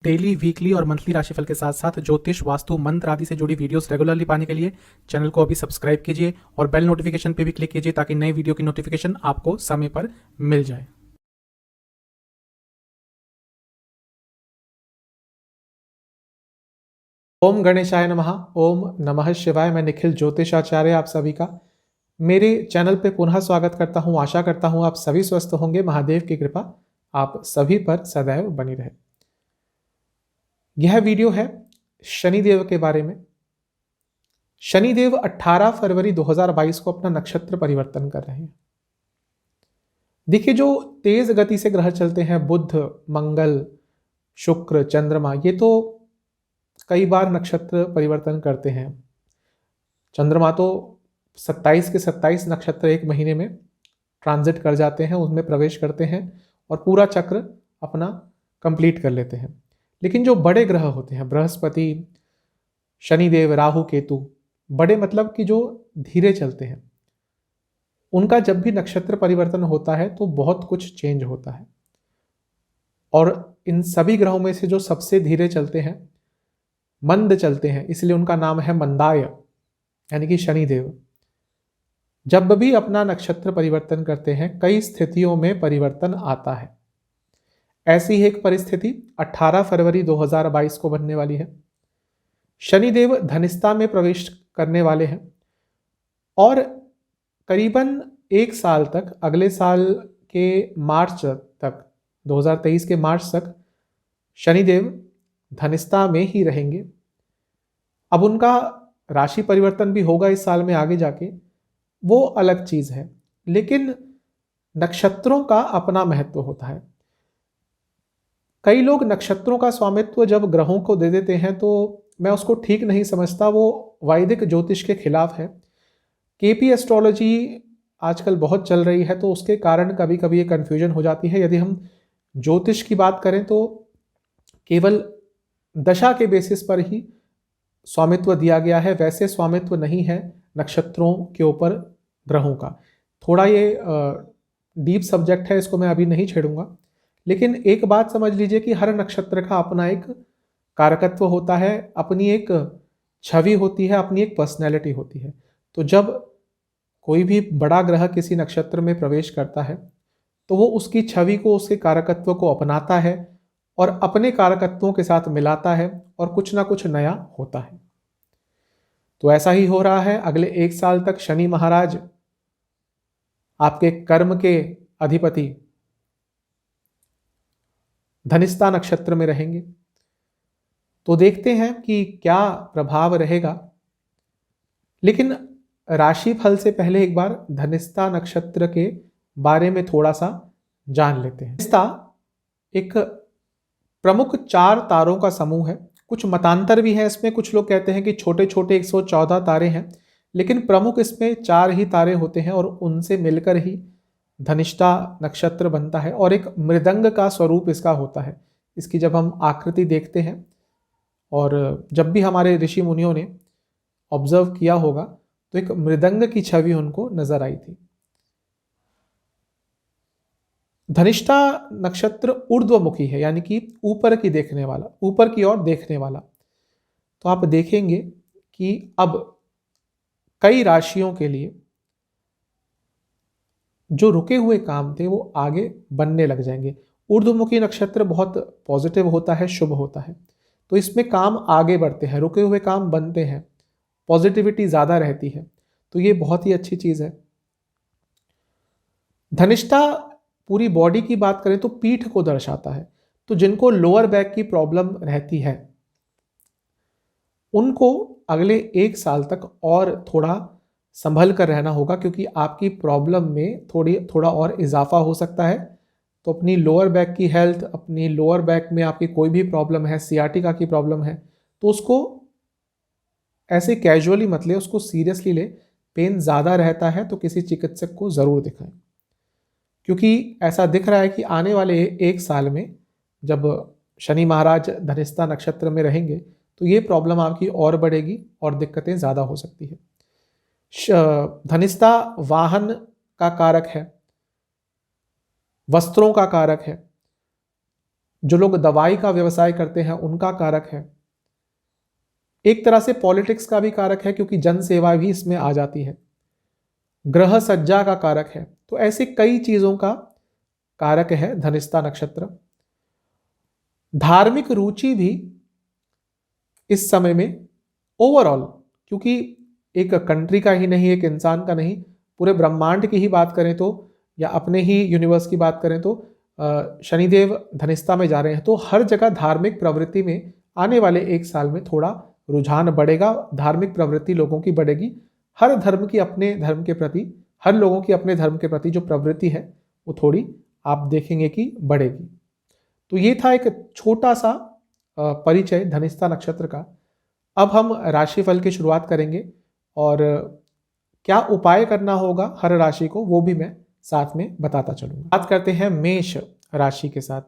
Daily, weekly और monthly राशिफल के साथ साथ ज्योतिष, वास्तु, मंत्र आदि से जुड़ी वीडियोस रेगुलरली पाने के लिए चैनल को अभी सब्सक्राइब कीजिए और बेल नोटिफिकेशन पे भी क्लिक कीजिए ताकि नई वीडियो की नोटिफिकेशन आपको समय पर मिल जाए। ओम गणेशाय नमः। ओम नमः शिवाय। मैं निखिल ज्योतिषाचार्य आप सभी का मेरे चैनल पे पुनः स्वागत करता हूं। आशा करता हूं आप सभी स्वस्थ होंगे। महादेव की कृपा आप सभी पर सदैव बनी रहे। यह वीडियो है शनिदेव के बारे में। शनिदेव 18 फरवरी 2022 को अपना नक्षत्र परिवर्तन कर रहे हैं। देखिए, जो तेज गति से ग्रह चलते हैं, बुध, मंगल, शुक्र, चंद्रमा, ये तो कई बार नक्षत्र परिवर्तन करते हैं। चंद्रमा तो 27 के 27 नक्षत्र एक महीने में ट्रांजिट कर जाते हैं, उनमें प्रवेश करते हैं और पूरा चक्र अपना कंप्लीट कर लेते हैं। लेकिन जो बड़े ग्रह होते हैं, बृहस्पति, शनिदेव, राहु, केतु, बड़े मतलब कि जो धीरे चलते हैं, उनका जब भी नक्षत्र परिवर्तन होता है तो बहुत कुछ चेंज होता है। और इन सभी ग्रहों में से जो सबसे धीरे चलते हैं, मंद चलते हैं, इसलिए उनका नाम है मंदाय, यानी कि शनिदेव। जब भी अपना नक्षत्र परिवर्तन करते हैं, कई स्थितियों में परिवर्तन आता है। ऐसी ही एक परिस्थिति 18 फरवरी 2022 को बनने वाली है। शनिदेव धनिष्ठा में प्रवेश करने वाले हैं और करीबन एक साल तक, अगले साल के मार्च तक, 2023 के मार्च तक शनिदेव धनिष्ठा में ही रहेंगे। अब उनका राशि परिवर्तन भी होगा इस साल में आगे जाके, वो अलग चीज है। लेकिन नक्षत्रों का अपना महत्व होता है। कई लोग नक्षत्रों का स्वामित्व जब ग्रहों को दे देते हैं तो मैं उसको ठीक नहीं समझता, वो वैदिक ज्योतिष के खिलाफ है। केपी एस्ट्रोलॉजी आजकल बहुत चल रही है, तो उसके कारण कभी कभी ये कन्फ्यूजन हो जाती है। यदि हम ज्योतिष की बात करें तो केवल दशा के बेसिस पर ही स्वामित्व दिया गया है, वैसे स्वामित्व नहीं है नक्षत्रों के ऊपर ग्रहों का। थोड़ा ये डीप सब्जेक्ट है, इसको मैं अभी नहीं छेड़ूंगा। लेकिन एक बात समझ लीजिए कि हर नक्षत्र का अपना एक कारकत्व होता है, अपनी एक छवि होती है, अपनी एक पर्सनैलिटी होती है। तो जब कोई भी बड़ा ग्रह किसी नक्षत्र में प्रवेश करता है तो वो उसकी छवि को, उसके कारकत्व को अपनाता है और अपने कारकत्वों के साथ मिलाता है और कुछ ना कुछ नया होता है। तो ऐसा ही हो रहा है। अगले एक साल तक शनि महाराज आपके कर्म के अधिपति धनिष्ठा नक्षत्र में रहेंगे। तो देखते हैं कि क्या प्रभाव रहेगा। लेकिन राशि फल से पहले एक बार धनिष्ठा नक्षत्र के बारे में थोड़ा सा जान लेते हैं। धनिष्ठा एक प्रमुख 4 तारों का समूह है। कुछ मतांतर भी है इसमें, कुछ लोग कहते हैं कि छोटे छोटे 114 तारे हैं, लेकिन प्रमुख इसमें 4 ही तारे होते हैं और उनसे मिलकर ही धनिष्ठा नक्षत्र बनता है। और एक मृदंग का स्वरूप इसका होता है। इसकी जब हम आकृति देखते हैं और जब भी हमारे ऋषि मुनियों ने ऑब्जर्व किया होगा तो एक मृदंग की छवि उनको नजर आई थी। धनिष्ठा नक्षत्र ऊर्ध्वमुखी है, यानी कि ऊपर की देखने वाला, ऊपर की ओर देखने वाला। तो आप देखेंगे कि अब कई राशियों के लिए जो रुके हुए काम थे वो आगे बनने लग जाएंगे। ऊर्ध्वमुखी नक्षत्र बहुत पॉजिटिव होता है, शुभ होता है, तो इसमें काम आगे बढ़ते हैं, रुके हुए काम बनते हैं, पॉजिटिविटी ज्यादा रहती है। तो ये बहुत ही अच्छी चीज है। धनिष्ठा पूरी बॉडी की बात करें तो पीठ को दर्शाता है। तो जिनको लोअर बैक की प्रॉब्लम रहती है उनको अगले एक साल तक और थोड़ा संभल कर रहना होगा, क्योंकि आपकी प्रॉब्लम में थोड़ा और इजाफा हो सकता है। तो अपनी लोअर बैक की हेल्थ, अपनी लोअर बैक में आपकी कोई भी प्रॉब्लम है, सियाटिका की प्रॉब्लम है, तो उसको ऐसे कैजुअली मत ले, उसको सीरियसली ले। पेन ज़्यादा रहता है तो किसी चिकित्सक को ज़रूर दिखाएं, क्योंकि ऐसा दिख रहा है कि आने वाले एक साल में जब शनि महाराज धनिष्ठा नक्षत्र में रहेंगे तो ये प्रॉब्लम आपकी और बढ़ेगी और दिक्कतें ज़्यादा हो सकती है। धनिष्ठा वाहन का कारक है, वस्त्रों का कारक है। जो लोग दवाई का व्यवसाय करते हैं उनका कारक है, एक तरह से पॉलिटिक्स का भी कारक है क्योंकि जन सेवा भी इसमें आ जाती है, ग्रह सज्जा का कारक है। तो ऐसे कई चीजों का कारक है धनिष्ठा नक्षत्र। धार्मिक रुचि भी इस समय में ओवरऑल, क्योंकि एक कंट्री का ही नहीं, एक इंसान का नहीं, पूरे ब्रह्मांड की ही बात करें तो, या अपने ही यूनिवर्स की बात करें तो शनिदेव धनिष्ठा में जा रहे हैं, तो हर जगह धार्मिक प्रवृत्ति में आने वाले एक साल में थोड़ा रुझान बढ़ेगा, धार्मिक प्रवृत्ति लोगों की बढ़ेगी। हर धर्म की अपने धर्म के प्रति, हर लोगों की अपने धर्म के प्रति जो प्रवृत्ति है वो थोड़ी आप देखेंगे कि बढ़ेगी। तो ये था एक छोटा सा परिचय धनिष्ठा नक्षत्र का। अब हम राशिफल की शुरुआत करेंगे और क्या उपाय करना होगा हर राशि को वो भी मैं साथ में बताता चलूंगा। बात करते हैं मेष राशि के साथ।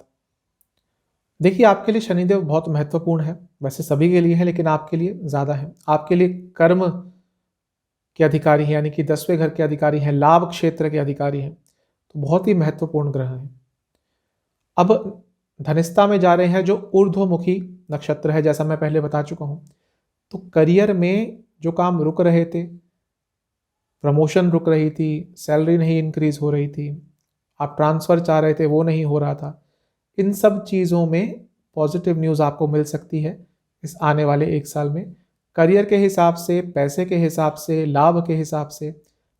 देखिए, आपके लिए शनिदेव बहुत महत्वपूर्ण है, वैसे सभी के लिए है लेकिन आपके लिए ज्यादा है। आपके लिए कर्म के अधिकारी हैं, यानी कि 10वें घर के अधिकारी हैं, लाभ क्षेत्र के अधिकारी हैं, तो बहुत ही महत्वपूर्ण ग्रह हैं। अब धनिष्ठा में जा रहे हैं जो ऊर्ध्वमुखी नक्षत्र है, जैसा मैं पहले बता चुका हूं। तो करियर में जो काम रुक रहे थे, प्रमोशन रुक रही थी, सैलरी नहीं इंक्रीज हो रही थी, आप ट्रांसफर चाह रहे थे वो नहीं हो रहा था, इन सब चीज़ों में पॉजिटिव न्यूज़ आपको मिल सकती है इस आने वाले एक साल में। करियर के हिसाब से, पैसे के हिसाब से, लाभ के हिसाब से,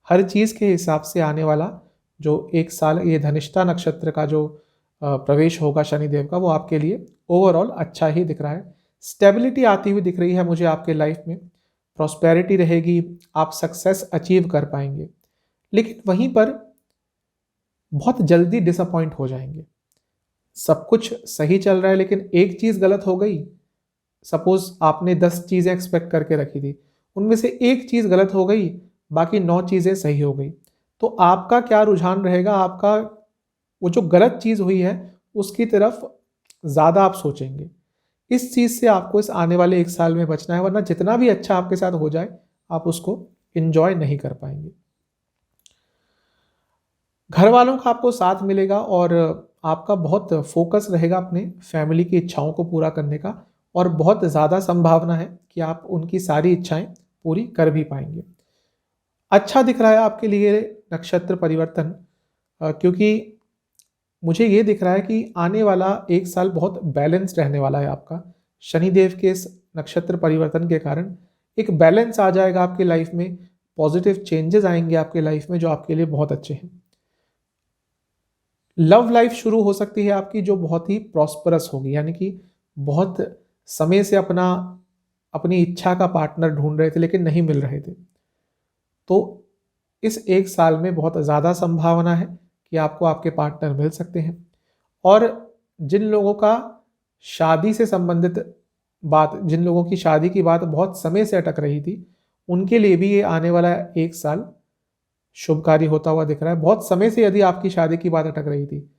हर चीज़ के हिसाब से आने वाला जो एक साल, ये धनिष्ठा नक्षत्र का जो प्रवेश होगा शनिदेव का, वो आपके लिए ओवरऑल अच्छा ही दिख रहा है। स्टेबिलिटी आती हुई दिख रही है मुझे आपके लाइफ में, प्रॉस्पेरिटी रहेगी, आप सक्सेस अचीव कर पाएंगे। लेकिन वहीं पर बहुत जल्दी डिसअपॉइंट हो जाएंगे। सब कुछ सही चल रहा है लेकिन एक चीज़ गलत हो गई, सपोज आपने 10 चीज़ें एक्सपेक्ट करके रखी थी, उनमें से एक चीज़ गलत हो गई, बाकी 9 चीज़ें सही हो गई। तो आपका क्या रुझान रहेगा, आपका वो जो गलत चीज़ हुई है उसकी तरफ ज़्यादा आप सोचेंगे। इस चीज़ से आपको इस आने वाले एक साल में बचना है, वरना जितना भी अच्छा आपके साथ हो जाए आप उसको इंजॉय नहीं कर पाएंगे। घर वालों का आपको साथ मिलेगा और आपका बहुत फोकस रहेगा अपने फैमिली की इच्छाओं को पूरा करने का, और बहुत ज़्यादा संभावना है कि आप उनकी सारी इच्छाएं पूरी कर भी पाएंगे। अच्छा दिख रहा है आपके लिए नक्षत्र परिवर्तन, क्योंकि मुझे ये दिख रहा है कि आने वाला एक साल बहुत बैलेंस्ड रहने वाला है आपका। शनिदेव के इस नक्षत्र परिवर्तन के कारण एक बैलेंस आ जाएगा आपकी लाइफ में, पॉजिटिव चेंजेस आएंगे आपके लाइफ में जो आपके लिए बहुत अच्छे हैं। लव लाइफ शुरू हो सकती है आपकी जो बहुत ही प्रॉस्परस होगी, यानी कि बहुत समय से अपनी इच्छा का पार्टनर ढूंढ रहे थे लेकिन नहीं मिल रहे थे, तो इस एक साल में बहुत ज़्यादा संभावना है कि आपको आपके पार्टनर मिल सकते हैं। और जिन लोगों का शादी से संबंधित बात, जिन लोगों की शादी की बात बहुत समय से अटक रही थी, उनके लिए भी ये आने वाला एक साल शुभकारी होता हुआ दिख रहा है। बहुत समय से यदि आपकी शादी की बात अटक रही थी,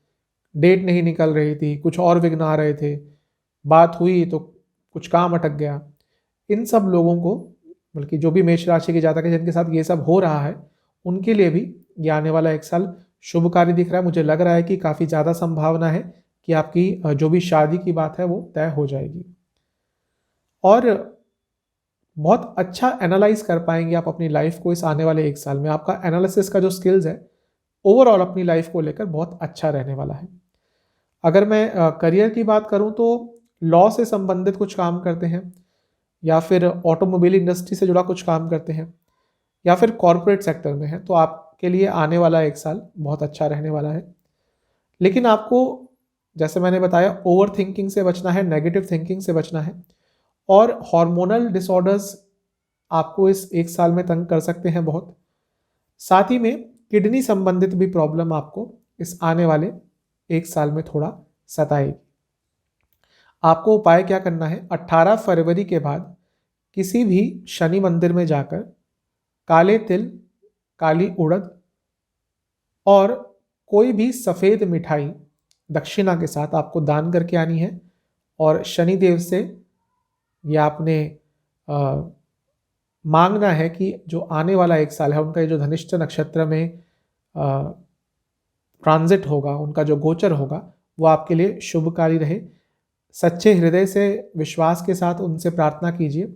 डेट नहीं निकल रही थी, कुछ और विघ्न आ रहे थे, बात हुई तो कुछ काम अटक गया, इन सब लोगों को, बल्कि जो भी मेष राशि के जातक है जिनके साथ ये सब हो रहा है, उनके लिए भी ये आने वाला एक साल शुभकारी दिख रहा है। मुझे लग रहा है कि काफ़ी ज़्यादा संभावना है कि आपकी जो भी शादी की बात है वो तय हो जाएगी, और बहुत अच्छा एनालाइज कर पाएंगे आप अपनी लाइफ को इस आने वाले एक साल में। आपका एनालिसिस का जो स्किल्स है ओवरऑल अपनी लाइफ को लेकर बहुत अच्छा रहने वाला है। अगर मैं करियर की बात करूं तो लॉ से संबंधित कुछ काम करते हैं, या फिर ऑटोमोबाइल इंडस्ट्री से जुड़ा कुछ काम करते हैं, या फिर कॉरपोरेट सेक्टर में है, तो आपके लिए आने वाला एक साल बहुत अच्छा रहने वाला है। लेकिन आपको, जैसे मैंने बताया, ओवर थिंकिंग से बचना है, नेगेटिव थिंकिंग से बचना है, और हार्मोनल डिसऑर्डर्स आपको इस एक साल में तंग कर सकते हैं बहुत। साथ ही में किडनी संबंधित भी प्रॉब्लम आपको इस आने वाले एक साल में थोड़ा सताएगी। आपको उपाय क्या करना है, 18 फरवरी के बाद किसी भी शनि मंदिर में जाकर काले तिल, काली उड़द और कोई भी सफ़ेद मिठाई दक्षिणा के साथ आपको दान करके आनी है, और शनिदेव से ये आपने मांगना है कि जो आने वाला एक साल है उनका, ये जो धनिष्ठा नक्षत्र में ट्रांजिट होगा, उनका जो गोचर होगा, वो आपके लिए शुभकारी रहे। सच्चे हृदय से विश्वास के साथ उनसे प्रार्थना कीजिए,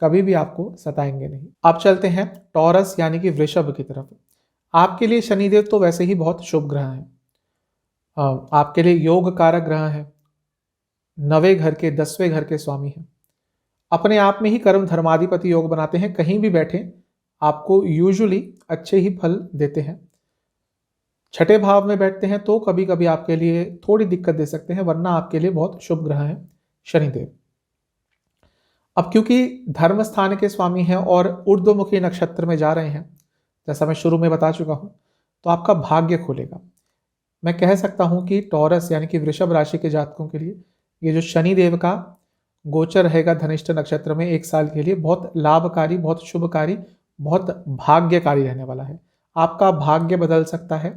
कभी भी आपको सताएंगे नहीं। अब चलते हैं टॉरस यानी कि वृषभ की तरफ। आपके लिए शनिदेव तो वैसे ही बहुत शुभ ग्रह हैं। आपके लिए योग कारक ग्रह हैं, 9वें घर के 10वें घर के स्वामी हैं, अपने आप में ही कर्म धर्माधिपति योग बनाते हैं। कहीं भी बैठे आपको यूजुअली अच्छे ही फल देते हैं। छठे भाव में बैठते हैं तो कभी कभी आपके लिए थोड़ी दिक्कत दे सकते हैं, वरना आपके लिए बहुत शुभ ग्रह हैं शनिदेव। अब क्योंकि धर्म स्थान के स्वामी हैं और ऊर्ध्वमुखी नक्षत्र में जा रहे हैं, जैसा मैं शुरू में बता चुका हूं, तो आपका भाग्य खुलेगा। मैं कह सकता हूं कि टॉरस यानी कि वृषभ राशि के जातकों के लिए ये जो शनिदेव का गोचर रहेगा धनिष्ठ नक्षत्र में 1 साल के लिए, बहुत लाभकारी, बहुत शुभकारी, बहुत भाग्यकारी रहने वाला है। आपका भाग्य बदल सकता है।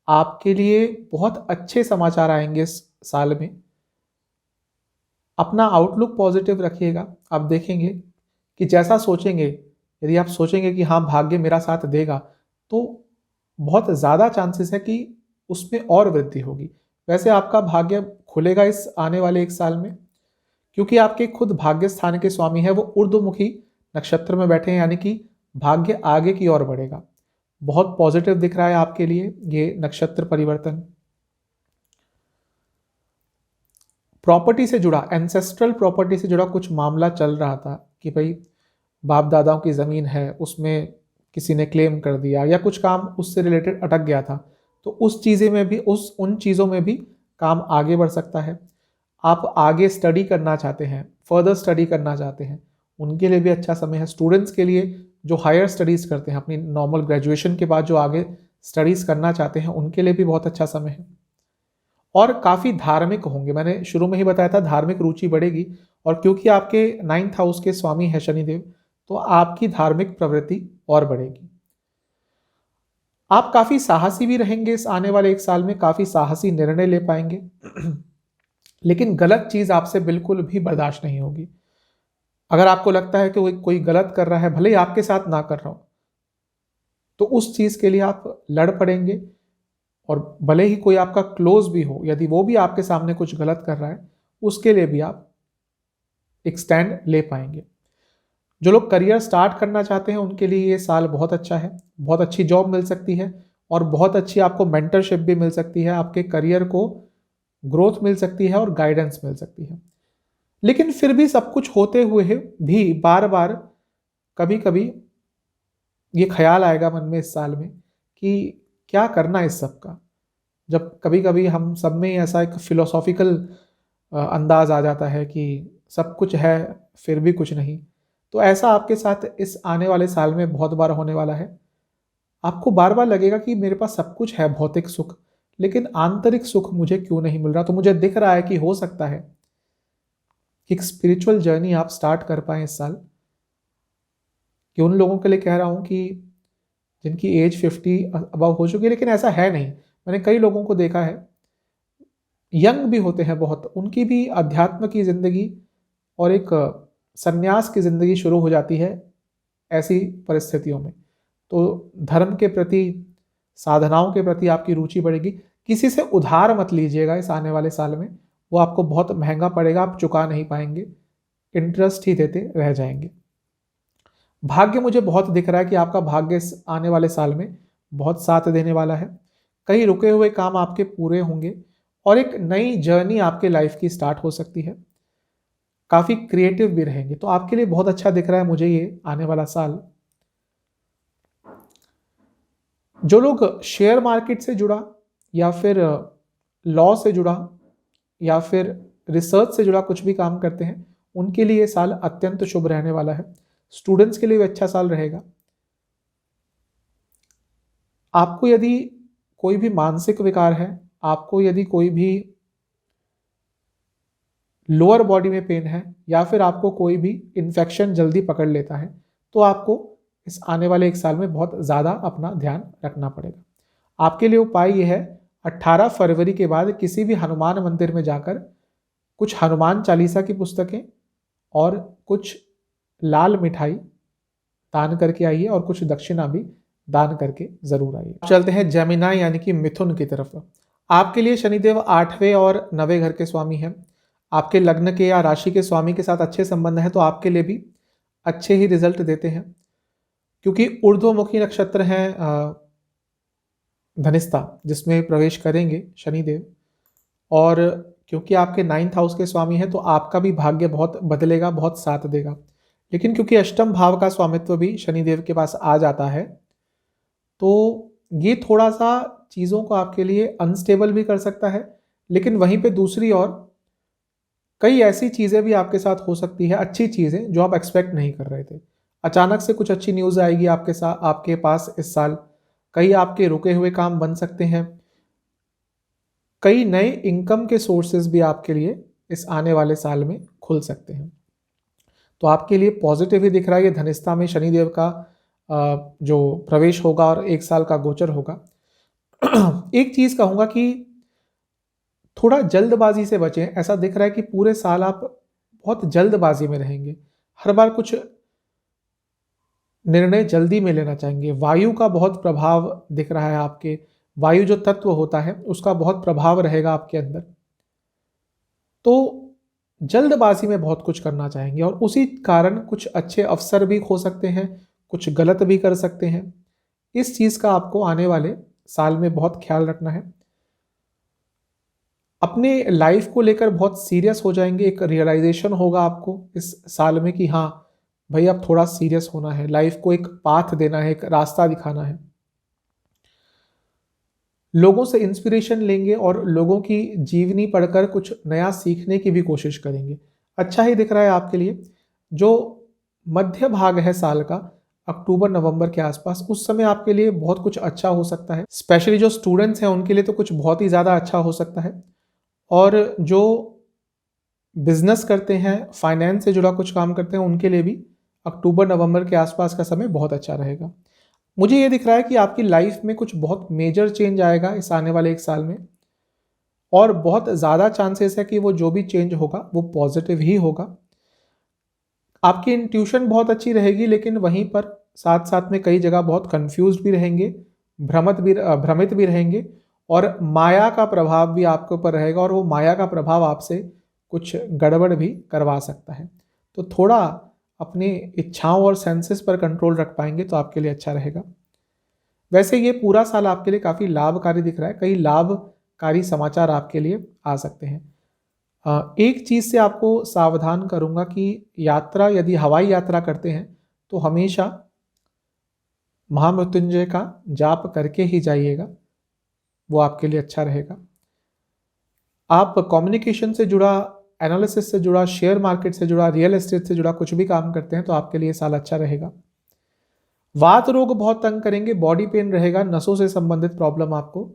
आपके लिए बहुत अच्छे समाचार आएंगे इस साल में। अपना आउटलुक पॉजिटिव रखिएगा। आप देखेंगे कि जैसा सोचेंगे, यदि आप सोचेंगे कि हाँ भाग्य मेरा साथ देगा, तो बहुत ज़्यादा चांसेस है कि उसमें और वृद्धि होगी। वैसे आपका भाग्य खुलेगा इस आने वाले 1 साल में, क्योंकि आपके खुद भाग्य स्थान के स्वामी है वो ऊर्ध्वमुखी नक्षत्र में बैठे हैं, यानी कि भाग्य आगे की ओर बढ़ेगा। बहुत पॉजिटिव दिख रहा है आपके लिए ये नक्षत्र परिवर्तन। प्रॉपर्टी से जुड़ा, एंसेस्ट्रल प्रॉपर्टी से जुड़ा कुछ मामला चल रहा था कि भाई बाप दादाओं की ज़मीन है, उसमें किसी ने क्लेम कर दिया या कुछ काम उससे रिलेटेड अटक गया था, तो उस चीज़ें में भी उन चीज़ों में भी काम आगे बढ़ सकता है। आप आगे स्टडी करना चाहते हैं, फर्दर स्टडी करना चाहते हैं, उनके लिए भी अच्छा समय है। स्टूडेंट्स के लिए जो हायर स्टडीज़ करते हैं, अपनी नॉर्मल ग्रेजुएशन के बाद जो आगे स्टडीज़ करना चाहते हैं, उनके लिए भी बहुत अच्छा समय है। और काफ़ी धार्मिक होंगे, मैंने शुरू में ही बताया था धार्मिक रुचि बढ़ेगी। और क्योंकि आपके 9th हाउस के स्वामी है शनिदेव, तो आपकी धार्मिक प्रवृत्ति और बढ़ेगी। आप काफ़ी साहसी भी रहेंगे इस आने वाले 1 साल में, काफ़ी साहसी निर्णय ले पाएंगे लेकिन गलत चीज़ आपसे बिल्कुल भी बर्दाश्त नहीं होगी। अगर आपको लगता है कि कोई गलत कर रहा है, भले ही आपके साथ ना कर रहा हो, तो उस चीज़ के लिए आप लड़ पड़ेंगे। और भले ही कोई आपका क्लोज भी हो, यदि वो भी आपके सामने कुछ गलत कर रहा है, उसके लिए भी आप एक स्टैंड ले पाएंगे। जो लोग करियर स्टार्ट करना चाहते हैं उनके लिए ये साल बहुत अच्छा है। बहुत अच्छी जॉब मिल सकती है और बहुत अच्छी आपको मेंटरशिप भी मिल सकती है, आपके करियर को ग्रोथ मिल सकती है और गाइडेंस मिल सकती है। लेकिन फिर भी सब कुछ होते हुए भी बार बार कभी कभी ये ख्याल आएगा मन में इस साल में कि क्या करना इस सब का। जब कभी कभी हम सब में ऐसा एक फिलोसॉफिकल अंदाज आ जाता है कि सब कुछ है फिर भी कुछ नहीं, तो ऐसा आपके साथ इस आने वाले साल में बहुत बार होने वाला है। आपको बार बार लगेगा कि मेरे पास सब कुछ है, भौतिक सुख, लेकिन आंतरिक सुख मुझे क्यों नहीं मिल रहा। तो मुझे दिख रहा है कि हो सकता है कि एक स्पिरिचुअल जर्नी आप स्टार्ट कर पाएं इस साल। कि उन लोगों के लिए कह रहा हूं कि जिनकी एज 50 अबव हो चुकी है, लेकिन ऐसा है नहीं। मैंने कई लोगों को देखा है, यंग भी होते हैं बहुत, उनकी भी अध्यात्म की जिंदगी और एक संन्यास की जिंदगी शुरू हो जाती है ऐसी परिस्थितियों में। तो धर्म के प्रति, साधनाओं के प्रति आपकी रुचि बढ़ेगी। किसी से उधार मत लीजिएगा इस आने वाले साल में, वो आपको बहुत महंगा पड़ेगा, आप चुका नहीं पाएंगे, इंटरेस्ट ही देते रह जाएंगे। भाग्य मुझे बहुत दिख रहा है कि आपका भाग्य इस आने वाले साल में बहुत साथ देने वाला है। कई रुके हुए काम आपके पूरे होंगे और एक नई जर्नी आपके लाइफ की स्टार्ट हो सकती है। काफ़ी क्रिएटिव भी रहेंगे, तो आपके लिए बहुत अच्छा दिख रहा है मुझे ये आने वाला साल। जो लोग शेयर मार्केट से जुड़ा या फिर लॉ से जुड़ा या फिर रिसर्च से जुड़ा कुछ भी काम करते हैं, उनके लिए ये साल अत्यंत शुभ रहने वाला है। स्टूडेंट्स के लिए भी अच्छा साल रहेगा। आपको यदि कोई भी मानसिक विकार है, आपको यदि कोई भी लोअर बॉडी में पेन है या फिर आपको कोई भी इन्फेक्शन जल्दी पकड़ लेता है, तो आपको इस आने वाले 1 साल में बहुत ज़्यादा अपना ध्यान रखना पड़ेगा। आपके लिए उपाय यह है, 18 फरवरी के बाद किसी भी हनुमान मंदिर में जाकर कुछ हनुमान चालीसा की पुस्तकें और कुछ लाल मिठाई दान करके आइए और कुछ दक्षिणा भी दान करके जरूर आइए। चलते हैं जेमिनी यानी कि मिथुन की तरफ। आपके लिए शनिदेव 8वें और 9वें घर के स्वामी हैं। आपके लग्न के या राशि के स्वामी के साथ अच्छे संबंध हैं तो आपके लिए भी अच्छे ही रिजल्ट देते हैं, क्योंकि ऊर्ध्वमुखी नक्षत्र हैं धनिष्ठा, जिसमें प्रवेश करेंगे शनिदेव, और क्योंकि आपके 9th हाउस के स्वामी हैं तो आपका भी भाग्य बहुत बदलेगा, बहुत साथ देगा। लेकिन क्योंकि अष्टम भाव का स्वामित्व भी शनिदेव के पास आ जाता है तो ये थोड़ा सा चीज़ों को आपके लिए अनस्टेबल भी कर सकता है। लेकिन वहीं पे दूसरी ओर कई ऐसी चीज़ें भी आपके साथ हो सकती है, अच्छी चीज़ें जो आप एक्सपेक्ट नहीं कर रहे थे। अचानक से कुछ अच्छी न्यूज़ आएगी आपके साथ, आपके पास इस साल। कई आपके रुके हुए काम बन सकते हैं। कई नए इनकम के सोर्सेज भी आपके लिए इस आने वाले साल में खुल सकते हैं। तो आपके लिए पॉजिटिव ही दिख रहा है ये धनिष्ठा में शनिदेव का जो प्रवेश होगा और 1 साल का गोचर होगा। एक चीज़ कहूँगा कि थोड़ा जल्दबाजी से बचें। ऐसा दिख रहा है कि पूरे साल आप बहुत जल्दबाजी में रहेंगे, हर बार कुछ निर्णय जल्दी में लेना चाहेंगे। वायु का बहुत प्रभाव दिख रहा है आपके, वायु जो तत्व होता है उसका बहुत प्रभाव रहेगा आपके अंदर। तो जल्दबाजी में बहुत कुछ करना चाहेंगे और उसी कारण कुछ अच्छे अवसर भी खो सकते हैं, कुछ गलत भी कर सकते हैं। इस चीज़ का आपको आने वाले साल में बहुत ख्याल रखना है। अपने लाइफ को लेकर बहुत सीरियस हो जाएंगे। एक रियलाइजेशन होगा आपको इस साल में कि हाँ भाई अब थोड़ा सीरियस होना है, लाइफ को एक पाथ देना है, एक रास्ता दिखाना है। लोगों से इंस्पिरेशन लेंगे और लोगों की जीवनी पढ़कर कुछ नया सीखने की भी कोशिश करेंगे। अच्छा ही दिख रहा है आपके लिए। जो मध्य भाग है साल का, अक्टूबर नवंबर के आसपास, उस समय आपके लिए बहुत कुछ अच्छा हो सकता है। स्पेशली जो स्टूडेंट्स हैं उनके लिए तो कुछ बहुत ही ज़्यादा अच्छा हो सकता है। और जो बिजनेस करते हैं, फाइनेंस से जुड़ा कुछ काम करते हैं, उनके लिए भी अक्टूबर नवंबर के आसपास का समय बहुत अच्छा रहेगा। मुझे ये दिख रहा है कि आपकी लाइफ में कुछ बहुत मेजर चेंज आएगा इस आने वाले 1 साल में, और बहुत ज़्यादा चांसेस है कि वो जो भी चेंज होगा वो पॉजिटिव ही होगा। आपकी इंट्यूशन बहुत अच्छी रहेगी, लेकिन वहीं पर साथ साथ में कई जगह बहुत कंफ्यूज्ड भी रहेंगे, भ्रमित भी रहेंगे, और माया का प्रभाव भी आपके ऊपर रहेगा और वो माया का प्रभाव आपसे कुछ गड़बड़ भी करवा सकता है। तो थोड़ा अपनी इच्छाओं और सेंसेस पर कंट्रोल रख पाएंगे तो आपके लिए अच्छा रहेगा। वैसे ये पूरा साल आपके लिए काफ़ी लाभकारी दिख रहा है। कई लाभकारी समाचार आपके लिए आ सकते हैं। एक चीज़ से आपको सावधान करूंगा कि यात्रा, यदि हवाई यात्रा करते हैं तो हमेशा महामृत्युंजय का जाप करके ही जाइएगा, वो आपके लिए अच्छा रहेगा। आप कम्युनिकेशन से जुड़ा, एनालिसिस से जुड़ा, शेयर मार्केट से जुड़ा, रियल एस्टेट से जुड़ा कुछ भी काम करते हैं तो आपके लिए साल अच्छा रहेगा। वात रोग बहुत तंग करेंगे, बॉडी पेन रहेगा, नसों से संबंधित प्रॉब्लम आपको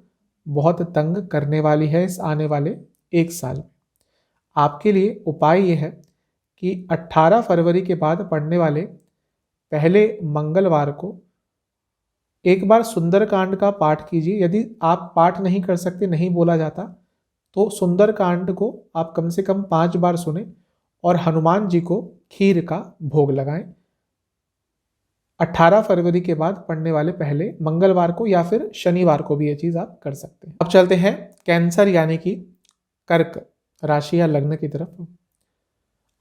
बहुत तंग करने वाली है इस आने वाले 1 साल में। आपके लिए उपाय यह है कि 18 फरवरी के बाद पड़ने वाले पहले मंगलवार को एक बार सुंदरकांड का पाठ कीजिए। यदि आप पाठ नहीं कर सकते, नहीं बोला जाता, तो सुंदरकांड को आप कम से कम 5 बार सुने और हनुमान जी को खीर का भोग लगाएं। 18 फरवरी के बाद पड़ने वाले पहले मंगलवार को या फिर शनिवार को भी ये चीज़ आप कर सकते हैं। अब चलते हैं कैंसर यानी कि कर्क राशि या लग्न की तरफ।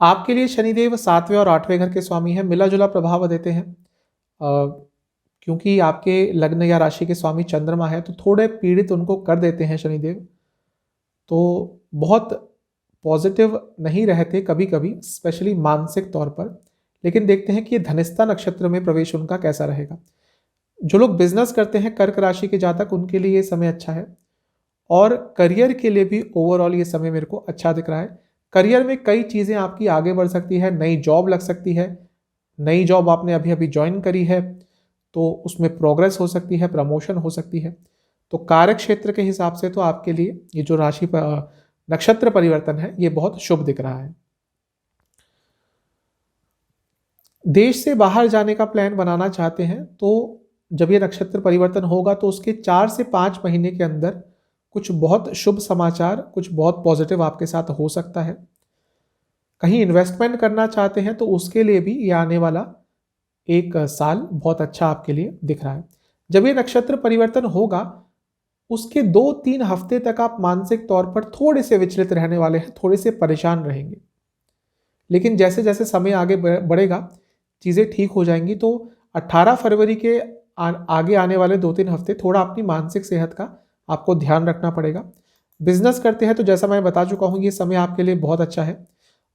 आपके लिए शनिदेव 7वें और 8वें घर के स्वामी हैं, मिला जुला प्रभाव देते हैं। क्योंकि आपके लग्न या राशि के स्वामी चंद्रमा है तो थोड़े पीड़ित उनको कर देते हैं शनिदेव, तो बहुत पॉजिटिव नहीं रहते कभी कभी, स्पेशली मानसिक तौर पर। लेकिन देखते हैं कि ये धनिष्ठा नक्षत्र में प्रवेश उनका कैसा रहेगा। जो लोग बिजनेस करते हैं कर्क राशि के जातक, उनके लिए ये समय अच्छा है, और करियर के लिए भी ओवरऑल ये समय मेरे को अच्छा दिख रहा है। करियर में कई चीज़ें आपकी आगे बढ़ सकती है, नई जॉब लग सकती है, नई जॉब आपने अभी अभी ज्वाइन करी है तो उसमें प्रोग्रेस हो सकती है, प्रमोशन हो सकती है। तो कार्य क्षेत्र के हिसाब से तो आपके लिए ये जो राशि नक्षत्र परिवर्तन है ये बहुत शुभ दिख रहा है। देश से बाहर जाने का प्लान बनाना चाहते हैं तो जब ये नक्षत्र परिवर्तन होगा तो उसके 4 से 5 महीने के अंदर कुछ बहुत शुभ समाचार, कुछ बहुत पॉजिटिव आपके साथ हो सकता है। कहीं इन्वेस्टमेंट करना चाहते हैं तो उसके लिए भी ये आने वाला 1 साल बहुत अच्छा आपके लिए दिख रहा है। जब ये नक्षत्र परिवर्तन होगा उसके 2-3 हफ्ते तक आप मानसिक तौर पर थोड़े से विचलित रहने वाले हैं, थोड़े से परेशान रहेंगे। लेकिन जैसे जैसे समय आगे बढ़ेगा, चीज़ें ठीक हो जाएंगी। तो 18 फरवरी के आगे आने वाले 2-3 हफ्ते थोड़ा अपनी मानसिक सेहत का आपको ध्यान रखना पड़ेगा। बिजनेस करते हैं तो जैसा मैं बता चुका हूँ, ये समय आपके लिए बहुत अच्छा है।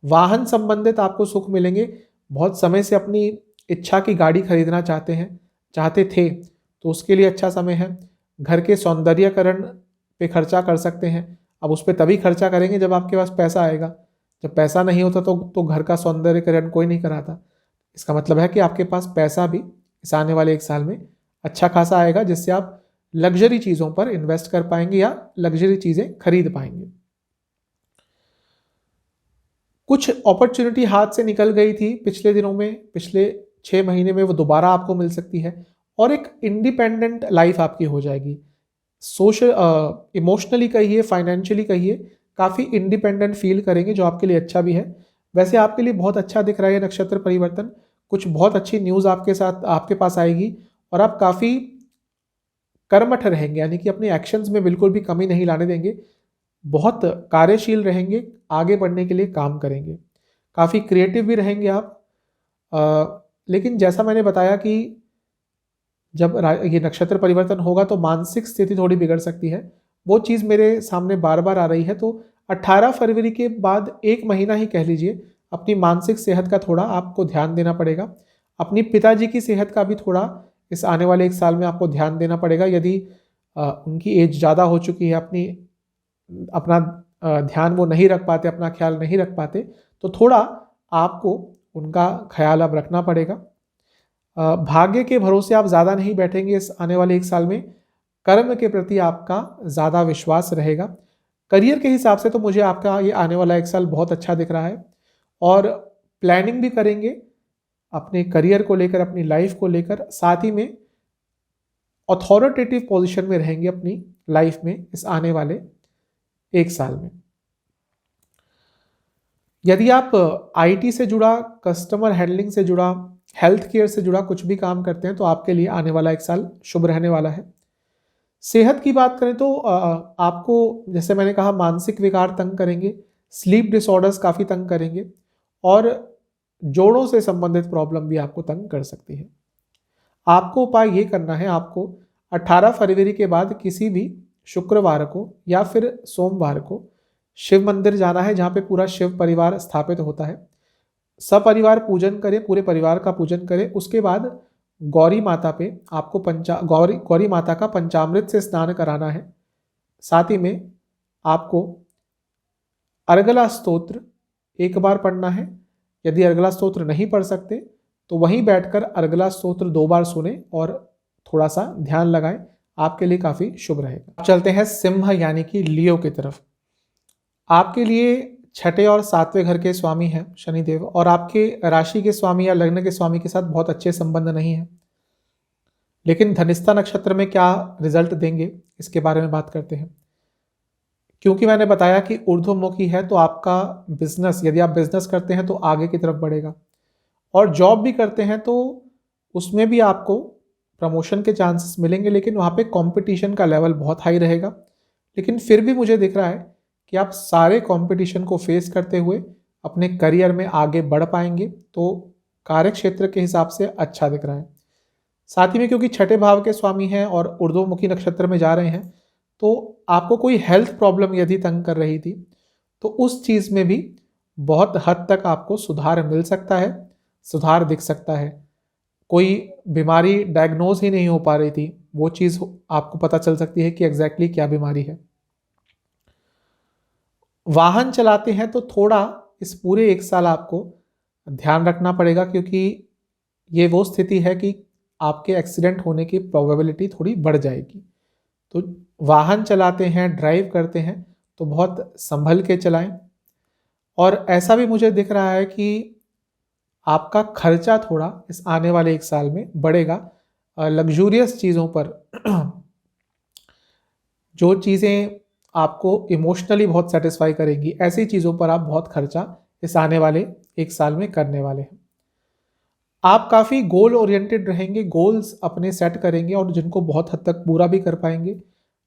वाहन संबंधित आपको सुख मिलेंगे। बहुत समय से अपनी इच्छा की गाड़ी खरीदना चाहते थे, तो उसके लिए अच्छा समय है। घर के सौंदर्यकरण पे खर्चा कर सकते हैं। अब उस पर तभी खर्चा करेंगे जब आपके पास पैसा आएगा। जब पैसा नहीं होता तो घर का सौंदर्यकरण कोई नहीं कराता। इसका मतलब है कि आपके पास पैसा भी इस आने वाले 1 साल में अच्छा खासा आएगा, जिससे आप लग्जरी चीज़ों पर इन्वेस्ट कर पाएंगे या लग्जरी चीज़ें खरीद पाएंगे। कुछ अपॉर्चुनिटी हाथ से निकल गई थी पिछले दिनों में, पिछले 6 महीने में, वो दोबारा आपको मिल सकती है और एक इंडिपेंडेंट लाइफ आपकी हो जाएगी। सोशल इमोशनली कहिए, फाइनेंशियली कहिए, काफ़ी इंडिपेंडेंट फील करेंगे, जो आपके लिए अच्छा भी है। वैसे आपके लिए बहुत अच्छा दिख रहा है नक्षत्र परिवर्तन। कुछ बहुत अच्छी न्यूज़ आपके पास आएगी और आप काफ़ी कर्मठ रहेंगे, यानी कि अपने एक्शंस में बिल्कुल भी कमी नहीं लाने देंगे। बहुत कार्यशील रहेंगे, आगे बढ़ने के लिए काम करेंगे, काफ़ी क्रिएटिव भी रहेंगे आप। लेकिन जैसा मैंने बताया कि जब ये नक्षत्र परिवर्तन होगा तो मानसिक स्थिति थोड़ी बिगड़ सकती है। वो चीज़ मेरे सामने बार बार आ रही है। तो 18 फरवरी के बाद 1 महीना ही कह लीजिए, अपनी मानसिक सेहत का थोड़ा आपको ध्यान देना पड़ेगा। अपनी पिताजी की सेहत का भी थोड़ा इस आने वाले 1 साल में आपको ध्यान देना पड़ेगा। यदि उनकी एज ज़्यादा हो चुकी है, अपना ध्यान वो नहीं रख पाते, अपना ख्याल नहीं रख पाते, तो थोड़ा आपको उनका ख्याल अब रखना पड़ेगा। भाग्य के भरोसे आप ज़्यादा नहीं बैठेंगे इस आने वाले 1 साल में। कर्म के प्रति आपका ज़्यादा विश्वास रहेगा। करियर के हिसाब से तो मुझे आपका ये आने वाला 1 साल बहुत अच्छा दिख रहा है और प्लानिंग भी करेंगे अपने करियर को लेकर, अपनी लाइफ को लेकर। साथ ही में अथॉरिटेटिव पोजीशन में रहेंगे अपनी लाइफ में इस आने वाले 1 साल में। यदि आप आईटी से जुड़ा, कस्टमर हैंडलिंग से जुड़ा, हेल्थ केयर से जुड़ा कुछ भी काम करते हैं, तो आपके लिए आने वाला 1 साल शुभ रहने वाला है। सेहत की बात करें तो आपको, जैसे मैंने कहा, मानसिक विकार तंग करेंगे, स्लीप डिसऑर्डर्स काफ़ी तंग करेंगे और जोड़ों से संबंधित प्रॉब्लम भी आपको तंग कर सकती है। आपको उपाय ये करना है, आपको 18 फरवरी के बाद किसी भी शुक्रवार को या फिर सोमवार को शिव मंदिर जाना है, जहाँ पे पूरा शिव परिवार स्थापित होता है। सपरिवार पूजन करें, पूरे परिवार का पूजन करें। उसके बाद गौरी माता पे आपको गौरी माता का पंचामृत से स्नान कराना है। साथ ही में आपको अर्गला स्तोत्र 1 बार पढ़ना है। यदि अर्गला स्तोत्र नहीं पढ़ सकते तो वहीं बैठकर अर्गला स्तोत्र 2 बार सुने और थोड़ा सा ध्यान लगाएं, आपके लिए काफ़ी शुभ रहेगा। अब चलते हैं सिंह यानी कि लियो की तरफ। आपके लिए 6ठे और 7वें घर के स्वामी हैं शनिदेव, और आपके राशि के स्वामी या लग्न के स्वामी के साथ बहुत अच्छे संबंध नहीं है। लेकिन धनिष्ठा नक्षत्र में क्या रिजल्ट देंगे, इसके बारे में बात करते हैं। क्योंकि मैंने बताया कि ऊर्ध्वमुखी है, तो आपका बिजनेस, यदि आप बिजनेस करते हैं तो आगे की तरफ बढ़ेगा, और जॉब भी करते हैं तो उसमें भी आपको प्रमोशन के चांसेस मिलेंगे। लेकिन वहाँ पे कंपटीशन का लेवल बहुत हाई रहेगा। लेकिन फिर भी मुझे दिख रहा है कि आप सारे कंपटीशन को फेस करते हुए अपने करियर में आगे बढ़ पाएंगे। तो कार्य क्षेत्र के हिसाब से अच्छा दिख रहा है। साथ ही में क्योंकि 6ठे भाव के स्वामी हैं और ऊर्ध्वमुखी नक्षत्र में जा रहे हैं, तो आपको कोई हेल्थ प्रॉब्लम यदि तंग कर रही थी तो उस चीज़ में भी बहुत हद तक आपको सुधार मिल सकता है, सुधार दिख सकता है। कोई बीमारी डायग्नोज ही नहीं हो पा रही थी, वो चीज़ आपको पता चल सकती है कि एग्जैक्टली क्या बीमारी है। वाहन चलाते हैं तो थोड़ा इस पूरे 1 साल आपको ध्यान रखना पड़ेगा, क्योंकि ये वो स्थिति है कि आपके एक्सीडेंट होने की प्रोबेबिलिटी थोड़ी बढ़ जाएगी। तो वाहन चलाते हैं, ड्राइव करते हैं तो बहुत संभल के चलाएं। और ऐसा भी मुझे दिख रहा है कि आपका खर्चा थोड़ा इस आने वाले 1 साल में बढ़ेगा। लग्जूरियस चीज़ों पर जो चीज़ें आपको इमोशनली बहुत सेटिस्फाई करेंगी, ऐसी चीज़ों पर आप बहुत खर्चा इस आने वाले 1 साल में करने वाले हैं। आप काफ़ी गोल ओरिएंटेड रहेंगे, गोल्स अपने सेट करेंगे और जिनको बहुत हद तक पूरा भी कर पाएंगे।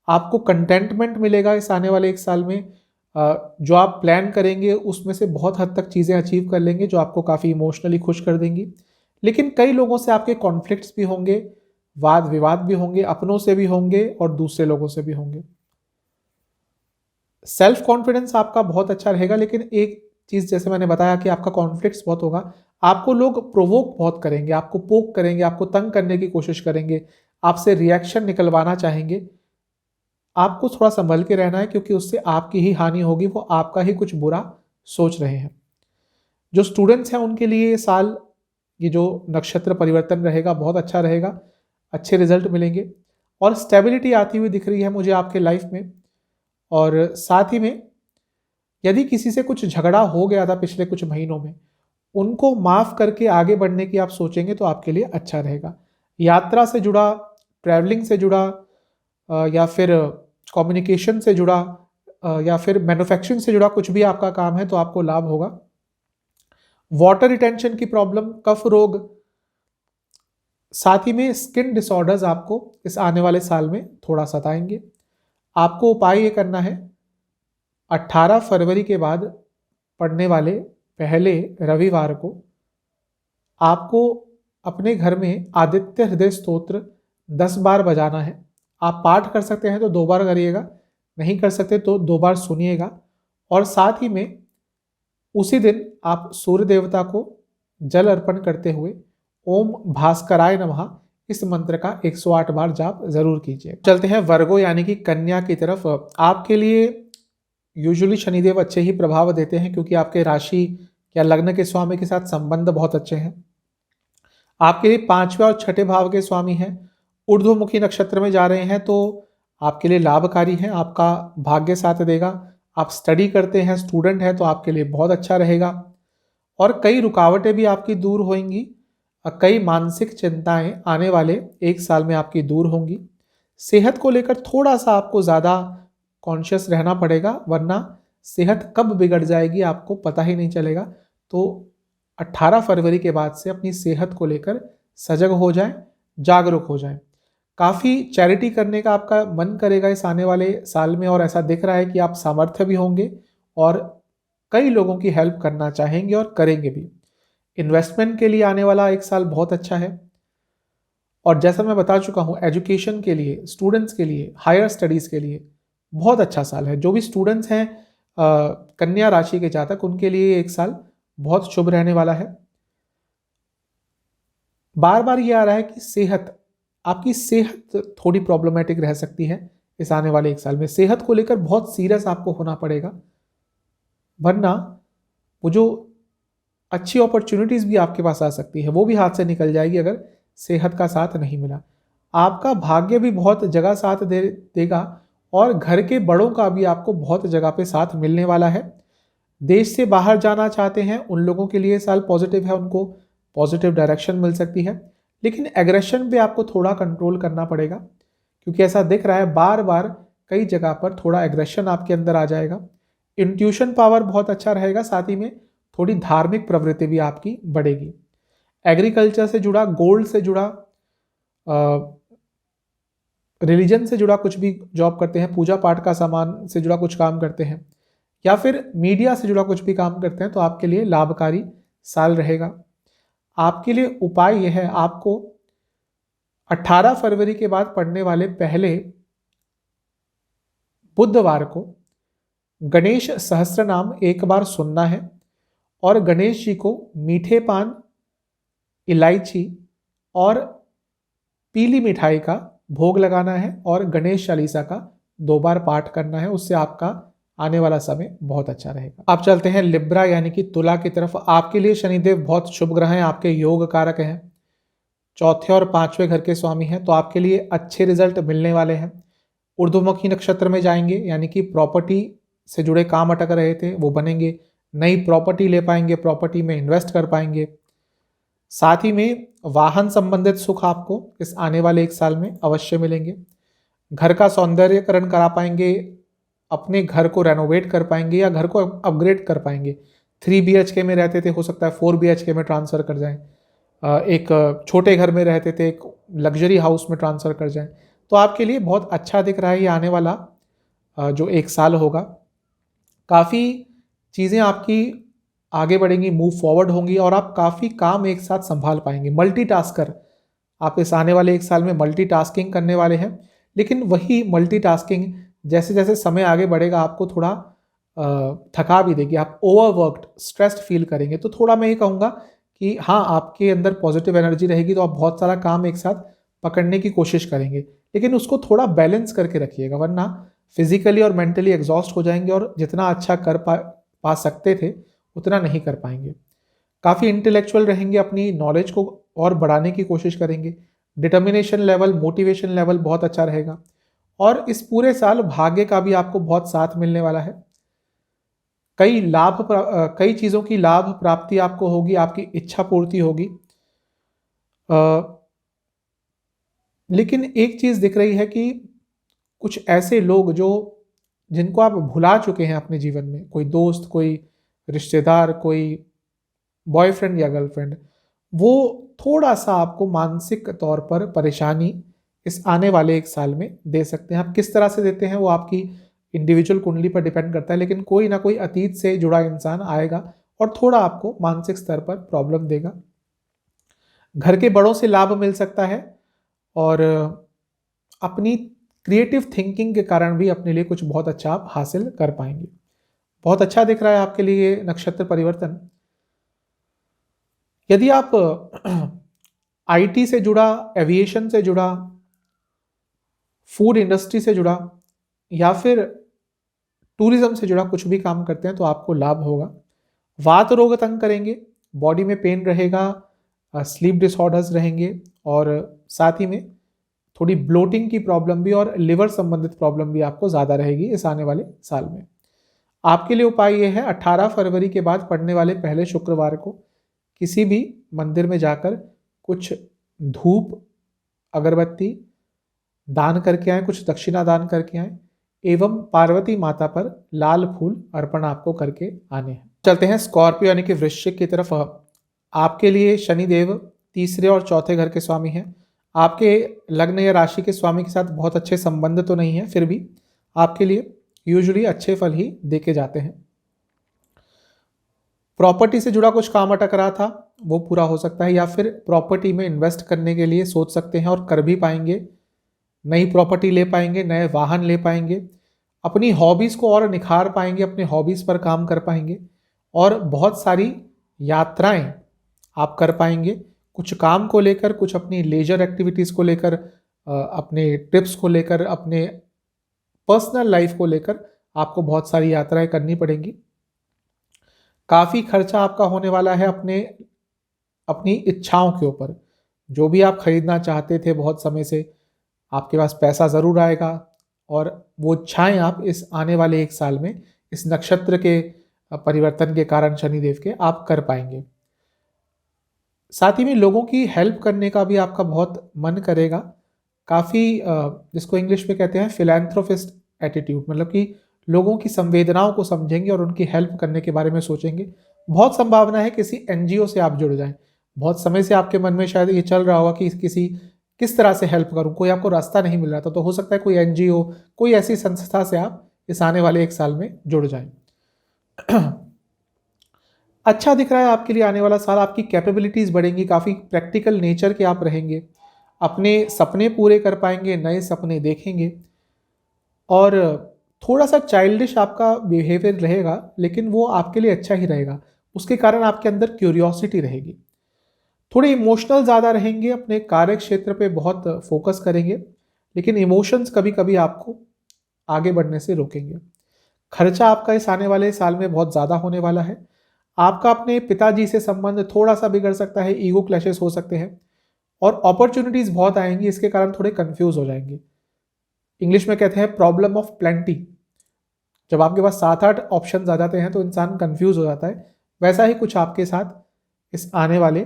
आपको कंटेंटमेंट मिलेगा इस आने वाले एक साल में। जो आप प्लान करेंगे उसमें से बहुत हद तक चीज़ें अचीव कर लेंगे जो आपको काफ़ी इमोशनली खुश कर देंगी। लेकिन कई लोगों से आपके कॉन्फ्लिक्ट्स भी होंगे, वाद विवाद भी होंगे, अपनों से भी होंगे और दूसरे लोगों से भी होंगे। सेल्फ कॉन्फिडेंस आपका बहुत अच्छा रहेगा, लेकिन एक चीज़ जैसे मैंने बताया कि आपका कॉन्फ्लिक्ट्स बहुत होगा। आपको लोग प्रोवोक बहुत करेंगे, आपको पोक करेंगे, आपको तंग करने की कोशिश करेंगे, आपसे रिएक्शन निकलवाना चाहेंगे। आपको थोड़ा संभल के रहना है क्योंकि उससे आपकी ही हानि होगी, वो आपका ही कुछ बुरा सोच रहे हैं। जो स्टूडेंट्स हैं उनके लिए ये साल, ये जो नक्षत्र परिवर्तन रहेगा बहुत अच्छा रहेगा, अच्छे रिजल्ट मिलेंगे और स्टेबिलिटी आती हुई दिख रही है मुझे आपके लाइफ में। और साथ ही में यदि किसी से कुछ झगड़ा हो गया था पिछले कुछ महीनों में, उनको माफ़ करके आगे बढ़ने की आप सोचेंगे तो आपके लिए अच्छा रहेगा। यात्रा से जुड़ा, ट्रैवलिंग से जुड़ा या फिर कम्युनिकेशन से जुड़ा या फिर मैन्युफैक्चरिंग से जुड़ा कुछ भी आपका काम है तो आपको लाभ होगा। वाटर रिटेंशन की प्रॉब्लम, कफ रोग, साथ ही में स्किन डिसऑर्डर्स आपको इस आने वाले साल में थोड़ा सताएंगे। आपको उपाय ये करना है, 18 फरवरी के बाद पड़ने वाले पहले रविवार को आपको अपने घर में आदित्य हृदय स्तोत्र 10 बार बजाना है। आप पाठ कर सकते हैं तो 2 बार करिएगा, नहीं कर सकते तो 2 बार सुनिएगा। और साथ ही में उसी दिन आप सूर्य देवता को जल अर्पण करते हुए ओम भास्कराय नमः इस मंत्र का 108 बार जाप जरूर कीजिए। चलते हैं वर्गो यानी कि कन्या की तरफ। आपके लिए यूजुअली शनिदेव अच्छे ही प्रभाव देते हैं क्योंकि आपके राशि या लग्न के स्वामी के साथ संबंध बहुत अच्छे हैं। आपके लिए 5वें और 6ठे भाव के स्वामी हैं, ऊर्ध्वमुखी नक्षत्र में जा रहे हैं तो आपके लिए लाभकारी हैं, आपका भाग्य साथ देगा। आप स्टडी करते हैं, स्टूडेंट हैं तो आपके लिए बहुत अच्छा रहेगा और कई रुकावटें भी आपकी दूर होंगी और कई मानसिक चिंताएं आने वाले एक साल में आपकी दूर होंगी। सेहत को लेकर थोड़ा सा आपको ज़्यादा कॉन्शियस रहना पड़ेगा, वरना सेहत कब बिगड़ जाएगी आपको पता ही नहीं चलेगा। तो 18 फरवरी के बाद से अपनी सेहत को लेकर सजग हो जाएं, जागरूक हो जाएं। काफ़ी चैरिटी करने का आपका मन करेगा इस आने वाले साल में और ऐसा दिख रहा है कि आप सामर्थ्य भी होंगे और कई लोगों की हेल्प करना चाहेंगे और करेंगे भी। इन्वेस्टमेंट के लिए आने वाला एक साल बहुत अच्छा है और जैसा मैं बता चुका हूँ एजुकेशन के लिए, स्टूडेंट्स के लिए, हायर स्टडीज़ के लिए बहुत अच्छा साल है। जो भी स्टूडेंट्स हैं कन्या राशि के जातक, उनके लिए एक साल बहुत शुभ रहने वाला है। बार बार ये आ रहा है कि सेहत, आपकी सेहत थोड़ी प्रॉब्लमेटिक रह सकती है इस आने वाले एक साल में। सेहत को लेकर बहुत सीरियस आपको होना पड़ेगा, वरना वो जो अच्छी अपॉर्चुनिटीज़ भी आपके पास आ सकती है वो भी हाथ से निकल जाएगी अगर सेहत का साथ नहीं मिला। आपका भाग्य भी बहुत जगह साथ देगा और घर के बड़ों का भी आपको बहुत जगह पे साथ मिलने वाला है। देश से बाहर जाना चाहते हैं उन लोगों के लिए साल पॉजिटिव है, उनको पॉजिटिव डायरेक्शन मिल सकती है। लेकिन एग्रेशन पे आपको थोड़ा कंट्रोल करना पड़ेगा क्योंकि ऐसा दिख रहा है बार बार कई जगह पर थोड़ा एग्रेशन आपके अंदर आ जाएगा। इंट्यूशन पावर बहुत अच्छा रहेगा, साथ ही में थोड़ी धार्मिक प्रवृत्ति भी आपकी बढ़ेगी। एग्रीकल्चर से जुड़ा, गोल्ड से जुड़ा, रिलीजन से जुड़ा कुछ भी जॉब करते हैं, पूजा पाठ का सामान से जुड़ा कुछ काम करते हैं या फिर मीडिया से जुड़ा कुछ भी काम करते हैं तो आपके लिए लाभकारी साल रहेगा। आपके लिए उपाय यह है, आपको 18 फरवरी के बाद पड़ने वाले पहले बुधवार को गणेश सहस्त्र नाम एक बार सुनना है और गणेश जी को मीठे पान, इलायची और पीली मिठाई का भोग लगाना है और गणेश चालीसा का 2 बार पाठ करना है। उससे आपका आने वाला समय बहुत अच्छा रहेगा। आप चलते हैं लिब्रा यानी कि तुला की तरफ। आपके लिए शनिदेव बहुत शुभ ग्रह हैं, आपके योग कारक हैं, 4थे और 5वें घर के स्वामी हैं, तो आपके लिए अच्छे रिजल्ट मिलने वाले हैं। ऊर्ध्वमुखी नक्षत्र में जाएंगे यानी कि प्रॉपर्टी से जुड़े काम अटक रहे थे वो बनेंगे, नई प्रॉपर्टी ले पाएंगे, प्रॉपर्टी में इन्वेस्ट कर पाएंगे। साथ ही में वाहन संबंधित सुख आपको इस आने वाले एक साल में अवश्य मिलेंगे। घर का सौंदर्यकरण करा पाएंगे, अपने घर को रेनोवेट कर पाएंगे या घर को अपग्रेड कर पाएंगे। 3 BHK में रहते थे, हो सकता है 4 BHK में ट्रांसफ़र कर जाएं। एक छोटे घर में रहते थे, एक लग्जरी हाउस में ट्रांसफ़र कर जाएं। तो आपके लिए बहुत अच्छा दिख रहा है ये आने वाला जो एक साल होगा। काफ़ी चीज़ें आपकी आगे बढ़ेंगी, मूव फॉरवर्ड होंगी और आप काफ़ी काम एक साथ संभाल पाएंगे। मल्टीटास्कर आप इस आने वाले एक साल में मल्टीटास्किंग करने वाले हैं। लेकिन वही मल्टीटास्किंग जैसे जैसे समय आगे बढ़ेगा आपको थोड़ा थका भी देगी। आप ओवरवर्कड, स्ट्रेस्ड फील करेंगे। तो थोड़ा मैं ये कहूँगा कि हाँ, आपके अंदर पॉजिटिव एनर्जी रहेगी तो आप बहुत सारा काम एक साथ पकड़ने की कोशिश करेंगे, लेकिन उसको थोड़ा बैलेंस करके रखिएगा, वरना फिजिकली और मेंटली एग्जॉस्ट हो जाएंगे और जितना अच्छा कर पा सकते थे उतना नहीं कर पाएंगे। काफ़ी इंटेलेक्चुअल रहेंगे, अपनी नॉलेज को और बढ़ाने की कोशिश करेंगे। डिटर्मिनेशन लेवल, मोटिवेशन लेवल बहुत अच्छा रहेगा और इस पूरे साल भाग्य का भी आपको बहुत साथ मिलने वाला है। कई चीज़ों की लाभ प्राप्ति आपको होगी, आपकी इच्छा पूर्ति होगी। लेकिन एक चीज़ दिख रही है कि कुछ ऐसे लोग जो जिनको आप भुला चुके हैं अपने जीवन में, कोई दोस्त, कोई रिश्तेदार, कोई बॉयफ्रेंड या गर्लफ्रेंड, वो थोड़ा सा आपको मानसिक तौर पर परेशानी इस आने वाले एक साल में दे सकते हैं। आप किस तरह से देते हैं वो आपकी इंडिविजुअल कुंडली पर डिपेंड करता है, लेकिन कोई ना कोई अतीत से जुड़ा इंसान आएगा और थोड़ा आपको मानसिक स्तर पर प्रॉब्लम देगा। घर के बड़ों से लाभ मिल सकता है और अपनी क्रिएटिव थिंकिंग के कारण भी अपने लिए कुछ बहुत अच्छा आप हासिल कर पाएंगे। बहुत अच्छा दिख रहा है आपके लिए नक्षत्र परिवर्तन। यदि आप आईटी से जुड़ा, एविएशन से जुड़ा, फूड इंडस्ट्री से जुड़ा या फिर टूरिज्म से जुड़ा कुछ भी काम करते हैं तो आपको लाभ होगा। वात रोग तंग करेंगे, बॉडी में पेन रहेगा, स्लीप डिसऑर्डर्स रहेंगे और साथ ही में थोड़ी ब्लोटिंग की प्रॉब्लम भी और लिवर संबंधित प्रॉब्लम भी आपको ज़्यादा रहेगी इस आने वाले साल में। आपके लिए उपाय यह है, 18 फरवरी के बाद पड़ने वाले पहले शुक्रवार को किसी भी मंदिर में जाकर कुछ धूप, अगरबत्ती दान करके आए, कुछ दक्षिणा दान करके आए एवं पार्वती माता पर लाल फूल अर्पण आपको करके आने हैं। चलते हैं स्कॉर्पियो यानी कि वृश्चिक की तरफ। आपके लिए शनिदेव तीसरे और चौथे घर के स्वामी हैं। आपके लग्न या राशि के स्वामी के साथ बहुत अच्छे संबंध तो नहीं है, फिर भी आपके लिए यूजुअली अच्छे फल ही देके जाते हैं। प्रॉपर्टी से जुड़ा कुछ काम अटक रहा था वो पूरा हो सकता है, या फिर प्रॉपर्टी में इन्वेस्ट करने के लिए सोच सकते हैं और कर भी पाएंगे। नई प्रॉपर्टी ले पाएंगे, नए वाहन ले पाएंगे, अपनी हॉबीज़ को और निखार पाएंगे, अपने हॉबीज़ पर काम कर पाएंगे और बहुत सारी यात्राएं आप कर पाएंगे। कुछ काम को लेकर, कुछ अपनी लेजर एक्टिविटीज़ को लेकर, अपने ट्रिप्स को लेकर, अपने पर्सनल लाइफ को लेकर आपको बहुत सारी यात्राएं करनी पड़ेंगी। काफ़ी खर्चा आपका होने वाला है अपनी इच्छाओं के ऊपर। जो भी आप खरीदना चाहते थे बहुत समय से, आपके पास पैसा ज़रूर आएगा और वो इच्छाएं आप इस आने वाले एक साल में इस नक्षत्र के परिवर्तन के कारण शनिदेव के आप कर पाएंगे। साथ ही में लोगों की हेल्प करने का भी आपका बहुत मन करेगा। काफ़ी जिसको इंग्लिश में कहते हैं फिलैंथ्रोपिस्ट एटीट्यूड, मतलब कि लोगों की संवेदनाओं को समझेंगे और उनकी हेल्प करने के बारे में सोचेंगे। बहुत संभावना है किसी एनजीओ से आप जुड़ जाएं। बहुत समय से आपके मन में शायद ये चल रहा होगा कि किस तरह से हेल्प करूं, कोई आपको रास्ता नहीं मिल रहा था, तो हो सकता है कोई एनजीओ, कोई ऐसी संस्था से आप इस आने वाले एक साल में जुड़ जाएं। अच्छा दिख रहा है आपके लिए आने वाला साल। आपकी कैपेबिलिटीज़ बढ़ेंगी, काफ़ी प्रैक्टिकल नेचर के आप रहेंगे, अपने सपने पूरे कर पाएंगे, नए सपने देखेंगे और थोड़ा सा चाइल्डिश आपका बिहेवियर रहेगा, लेकिन वो आपके लिए अच्छा ही रहेगा। उसके कारण आपके अंदर क्यूरियोसिटी रहेगी। थोड़े इमोशनल ज़्यादा रहेंगे, अपने कार्य क्षेत्र पे बहुत फोकस करेंगे, लेकिन इमोशंस कभी कभी आपको आगे बढ़ने से रोकेंगे। खर्चा आपका इस आने वाले साल में बहुत ज़्यादा होने वाला है। आपका अपने पिताजी से संबंध थोड़ा सा बिगड़ सकता है, ईगो क्लैशेस हो सकते हैं और अपॉर्चुनिटीज़ बहुत आएंगी, इसके कारण थोड़े कंफ्यूज हो जाएंगे। इंग्लिश में कहते हैं प्रॉब्लम ऑफ प्लेंटी। जब आपके पास 7-8 ऑप्शन आ जाते हैं तो इंसान कंफ्यूज हो जाता है। वैसा ही कुछ आपके साथ इस आने वाले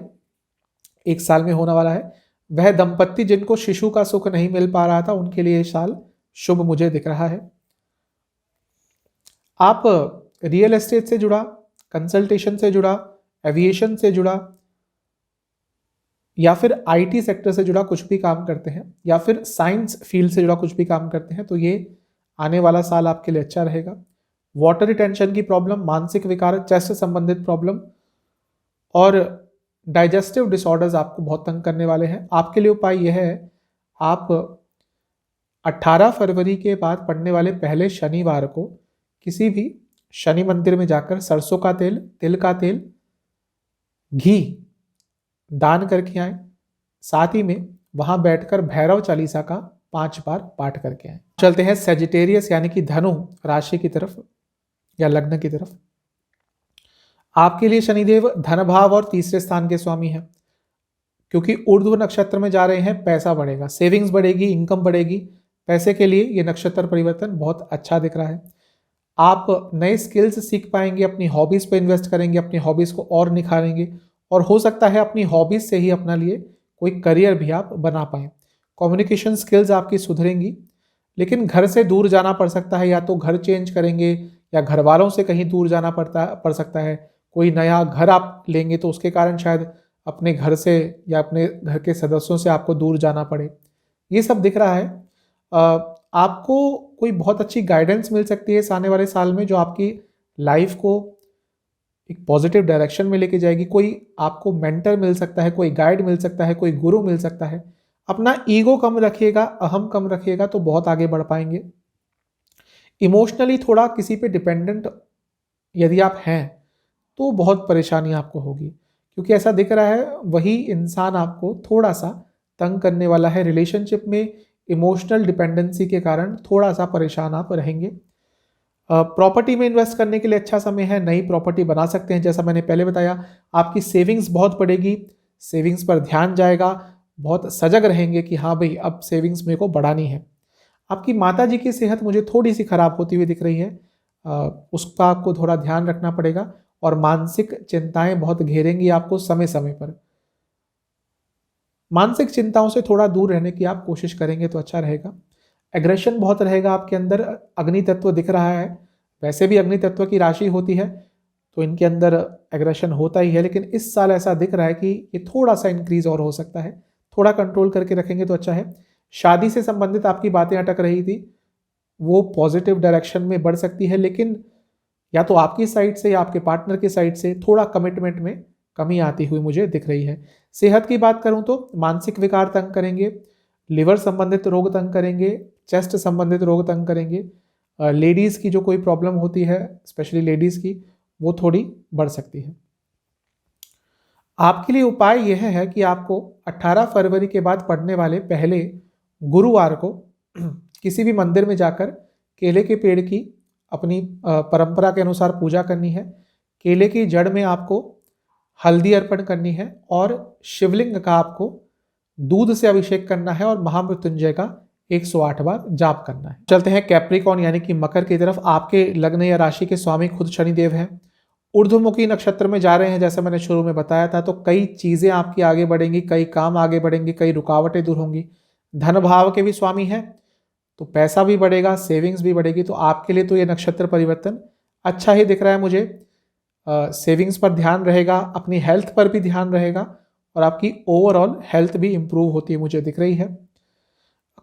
एक साल में होने वाला है। वह दंपत्ति जिनको शिशु का सुख नहीं मिल पा रहा था, उनके लिए ये साल शुभ मुझे दिख रहा है। आप रियल एस्टेट से जुड़ा, कंसल्टेशन से जुड़ा, एविएशन से जुड़ा, या फिर आईटी सेक्टर से जुड़ा कुछ भी काम करते हैं या फिर साइंस फील्ड से जुड़ा कुछ भी काम करते हैं तो ये आने वाला साल आपके लिए अच्छा रहेगा। वाटर रिटेंशन की प्रॉब्लम, मानसिक विकार, चेस्ट से संबंधित प्रॉब्लम और डाइजेस्टिव डिसऑर्डर्स आपको बहुत तंग करने वाले हैं। आपके लिए उपाय यह है, आप 18 फरवरी के बाद पड़ने वाले पहले शनिवार को किसी भी शनि मंदिर में जाकर सरसों का तेल, तिल का तेल, घी दान करके आए। साथ ही में वहां बैठकर भैरव चालीसा का 5 बार पाठ करके आए। चलते हैं सेजिटेरियस यानी कि धनु राशि की तरफ या लग्न की तरफ। आपके लिए शनिदेव धन भाव और तीसरे स्थान के स्वामी हैं। क्योंकि ऊर्ध्व नक्षत्र में जा रहे हैं, पैसा बढ़ेगा, सेविंग्स बढ़ेगी, इनकम बढ़ेगी। पैसे के लिए ये नक्षत्र परिवर्तन बहुत अच्छा दिख रहा है। आप नए स्किल्स सीख पाएंगे, अपनी हॉबीज पे इन्वेस्ट करेंगे, अपनी हॉबीज को और निखारेंगे और हो सकता है अपनी हॉबीज से ही अपना लिए कोई करियर भी आप बना पाएं। कम्युनिकेशन स्किल्स आपकी सुधरेंगी, लेकिन घर से दूर जाना पड़ सकता है, या तो घर चेंज करेंगे या घर वालों से कहीं दूर जाना पड़ सकता है। कोई नया घर आप लेंगे तो उसके कारण शायद अपने घर से या अपने घर के सदस्यों से आपको दूर जाना पड़े। ये सब दिख रहा है। आपको कोई बहुत अच्छी गाइडेंस मिल सकती है इस आने वाले साल में, जो आपकी लाइफ को एक पॉजिटिव डायरेक्शन में लेके जाएगी। कोई आपको मेंटर मिल सकता है, कोई गाइड मिल सकता है, कोई गुरु मिल सकता है। अपना ईगो कम रखिएगा, अहम कम रखिएगा तो बहुत आगे बढ़ पाएंगे। इमोशनली थोड़ा किसी पे डिपेंडेंट यदि आप हैं तो बहुत परेशानी आपको होगी, क्योंकि ऐसा दिख रहा है वही इंसान आपको थोड़ा सा तंग करने वाला है। रिलेशनशिप में इमोशनल डिपेंडेंसी के कारण थोड़ा सा परेशान आप रहेंगे। प्रॉपर्टी में इन्वेस्ट करने के लिए अच्छा समय है, नई प्रॉपर्टी बना सकते हैं। जैसा मैंने पहले बताया, आपकी सेविंग्स बहुत बढ़ेगी, सेविंग्स पर ध्यान जाएगा, बहुत सजग रहेंगे कि हाँ भाई अब सेविंग्स मेरे को बढ़ानी है। आपकी माता जी की सेहत मुझे थोड़ी सी खराब होती हुई दिख रही है, उसका आपको थोड़ा ध्यान रखना पड़ेगा और मानसिक चिंताएं बहुत घेरेंगी आपको समय समय पर। मानसिक चिंताओं से थोड़ा दूर रहने की आप कोशिश करेंगे तो अच्छा रहेगा। एग्रेशन बहुत रहेगा आपके अंदर, अग्नि तत्व दिख रहा है। वैसे भी अग्नि तत्व की राशि होती है तो इनके अंदर एग्रेशन होता ही है, लेकिन इस साल ऐसा दिख रहा है कि ये थोड़ा सा इंक्रीज और हो सकता है। थोड़ा कंट्रोल करके रखेंगे तो अच्छा है। शादी से संबंधित आपकी बातें अटक रही थी, वो पॉजिटिव डायरेक्शन में बढ़ सकती है, लेकिन या तो आपकी साइड से या आपके पार्टनर की साइड से थोड़ा कमिटमेंट में कमी आती हुई मुझे दिख रही है। सेहत की बात करूं तो मानसिक विकार तंग करेंगे, लिवर संबंधित रोग तंग करेंगे, चेस्ट संबंधित रोग तंग करेंगे। लेडीज़ की जो कोई प्रॉब्लम होती है, स्पेशली लेडीज़ की, वो थोड़ी बढ़ सकती है। आपके लिए उपाय यह है कि आपको 18 फरवरी के बाद पड़ने वाले पहले गुरुवार को किसी भी मंदिर में जाकर केले के पेड़ की अपनी परंपरा के अनुसार पूजा करनी है। केले की जड़ में आपको हल्दी अर्पण करनी है और शिवलिंग का आपको दूध से अभिषेक करना है और महामृत्युंजय का 108 बार जाप करना है। चलते हैं कैप्रिकॉर्न यानी कि मकर की तरफ। आपके लग्न या राशि के स्वामी खुद शनिदेव हैं। ऊर्ध्वमुखी नक्षत्र में जा रहे हैं, जैसे मैंने शुरू में बताया था, तो कई चीजें आपकी आगे बढ़ेंगी, कई काम आगे बढ़ेंगे, कई रुकावटें दूर होंगी। धन भाव के भी स्वामी हैं तो पैसा भी बढ़ेगा, सेविंग्स भी बढ़ेगी। तो आपके लिए तो ये नक्षत्र परिवर्तन अच्छा ही दिख रहा है मुझे। सेविंग्स पर ध्यान रहेगा, अपनी हेल्थ पर भी ध्यान रहेगा और आपकी ओवरऑल हेल्थ भी इंप्रूव होती है मुझे दिख रही है।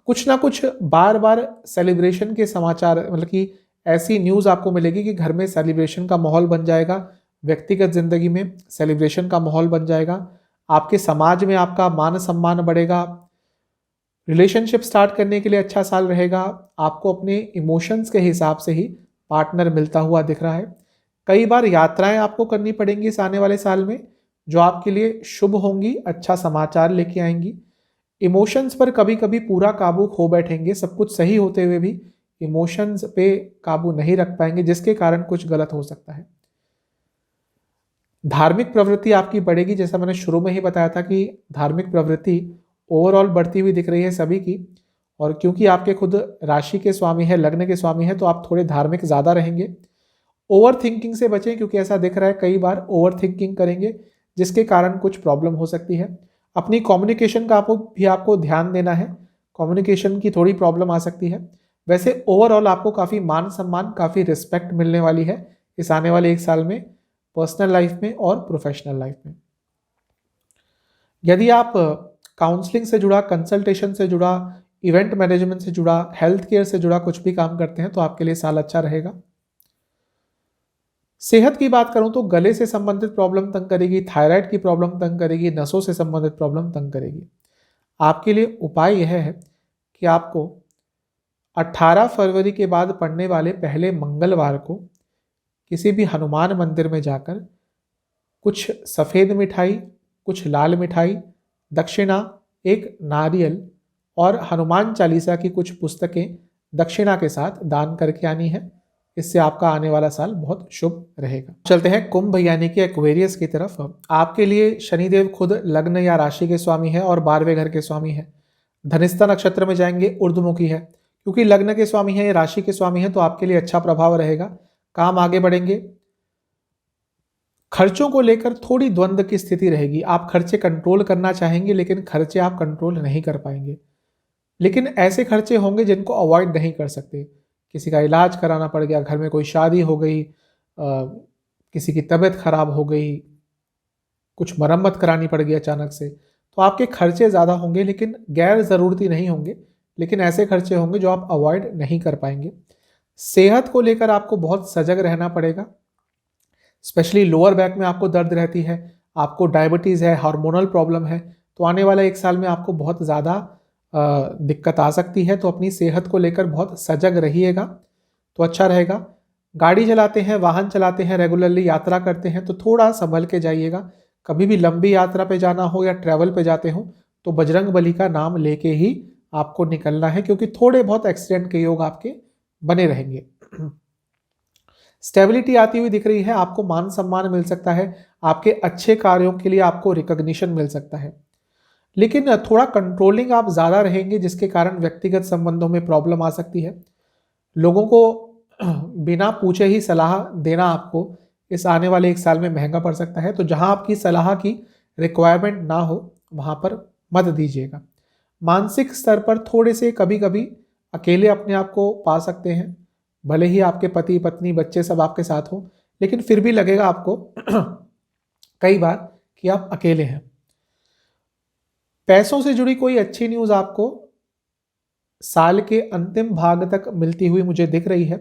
कुछ ना कुछ बार बार सेलिब्रेशन के समाचार, मतलब कि ऐसी न्यूज़ आपको मिलेगी कि घर में सेलिब्रेशन का माहौल बन जाएगा, व्यक्तिगत जिंदगी में सेलिब्रेशन का माहौल बन जाएगा, आपके समाज में आपका मान सम्मान बढ़ेगा। रिलेशनशिप स्टार्ट करने के लिए अच्छा साल रहेगा। आपको अपने इमोशंस के हिसाब से ही पार्टनर मिलता हुआ दिख रहा है। कई बार यात्राएं आपको करनी पड़ेंगी इस आने वाले साल में, जो आपके लिए शुभ होंगी, अच्छा समाचार लेके आएंगी। इमोशंस पर कभी कभी पूरा काबू खो बैठेंगे, सब कुछ सही होते हुए भी इमोशंस पे काबू नहीं रख पाएंगे, जिसके कारण कुछ गलत हो सकता है। धार्मिक प्रवृत्ति आपकी बढ़ेगी, जैसा मैंने शुरू में ही बताया था कि धार्मिक प्रवृत्ति ओवरऑल बढ़ती हुई दिख रही है सभी की। और क्योंकि आपके खुद राशि के स्वामी है, लग्न के स्वामी है, तो आप थोड़े धार्मिक ज़्यादा रहेंगे। ओवर थिंकिंग से बचें, क्योंकि ऐसा दिख रहा है कई बार ओवर थिंकिंग करेंगे जिसके कारण कुछ प्रॉब्लम हो सकती है। अपनी कम्युनिकेशन का आपको ध्यान देना है, कम्युनिकेशन की थोड़ी प्रॉब्लम आ सकती है। वैसे ओवरऑल आपको काफ़ी मान सम्मान, काफ़ी रिस्पेक्ट मिलने वाली है इस आने वाले एक साल में, पर्सनल लाइफ में और प्रोफेशनल लाइफ में। यदि आप काउंसलिंग से जुड़ा, कंसल्टेशन से जुड़ा, इवेंट मैनेजमेंट से जुड़ा, हेल्थ केयर से जुड़ा कुछ भी काम करते हैं तो आपके लिए साल अच्छा रहेगा। सेहत की बात करूं तो गले से संबंधित प्रॉब्लम तंग करेगी, थायराइड की प्रॉब्लम तंग करेगी, नसों से संबंधित प्रॉब्लम तंग करेगी। आपके लिए उपाय यह है कि आपको 18 फरवरी के बाद पड़ने वाले पहले मंगलवार को किसी भी हनुमान मंदिर में जाकर कुछ सफ़ेद मिठाई, कुछ लाल मिठाई, दक्षिणा, एक नारियल और हनुमान चालीसा की कुछ पुस्तकें दक्षिणा के साथ दान करके आनी है। इससे आपका आने वाला साल बहुत शुभ रहेगा। चलते हैं कुंभ यानी कि एक्वेरियस की तरफ। आपके लिए शनिदेव खुद लग्न या राशि के स्वामी है और 12वें घर के स्वामी है। धनिष्ठा नक्षत्र में जाएंगे, ऊर्ध्वमुखी है। क्योंकि लग्न के स्वामी है या राशि के स्वामी है तो आपके लिए अच्छा प्रभाव रहेगा, काम आगे बढ़ेंगे। खर्चों को लेकर थोड़ी द्वंद्व की स्थिति रहेगी। आप खर्चे कंट्रोल करना चाहेंगे लेकिन खर्चे आप कंट्रोल नहीं कर पाएंगे। लेकिन ऐसे खर्चे होंगे जिनको अवॉइड नहीं कर सकते। किसी का इलाज कराना पड़ गया, घर में कोई शादी हो गई, किसी की तबीयत खराब हो गई, कुछ मरम्मत करानी पड़ गई अचानक से, तो आपके खर्चे ज़्यादा होंगे लेकिन गैर ज़रूरती नहीं होंगे। लेकिन ऐसे खर्चे होंगे जो आप अवॉइड नहीं कर पाएंगे। सेहत को लेकर आपको बहुत सजग रहना पड़ेगा। स्पेशली लोअर बैक में आपको दर्द रहती है, आपको डायबिटीज़ है, हार्मोनल प्रॉब्लम है, तो आने वाला एक साल में आपको बहुत ज़्यादा दिक्कत आ सकती है। तो अपनी सेहत को लेकर बहुत सजग रहिएगा तो अच्छा रहेगा। गाड़ी चलाते हैं, वाहन चलाते हैं, रेगुलरली यात्रा करते हैं तो थोड़ा संभल के जाइएगा। कभी भी लंबी यात्रा पे जाना हो या ट्रैवल पे जाते हो तो बजरंग बली का नाम लेके ही आपको निकलना है, क्योंकि थोड़े बहुत एक्सीडेंट के योग आपके बने रहेंगे। स्टेबिलिटी आती हुई दिख रही है, आपको मान सम्मान मिल सकता है, आपके अच्छे कार्यों के लिए आपको रिकॉग्निशन मिल सकता है। लेकिन थोड़ा कंट्रोलिंग आप ज़्यादा रहेंगे जिसके कारण व्यक्तिगत संबंधों में प्रॉब्लम आ सकती है। लोगों को बिना पूछे ही सलाह देना आपको इस आने वाले एक साल में महंगा पड़ सकता है। तो जहां आपकी सलाह की रिक्वायरमेंट ना हो वहां पर मत दीजिएगा। मानसिक स्तर पर थोड़े से कभी कभी अकेले अपने आप को पा सकते हैं। भले ही आपके पति पत्नी बच्चे सब आपके साथ हो, लेकिन फिर भी लगेगा आपको कई बार कि आप अकेले हैं। पैसों से जुड़ी कोई अच्छी न्यूज़ आपको साल के अंतिम भाग तक मिलती हुई मुझे दिख रही है,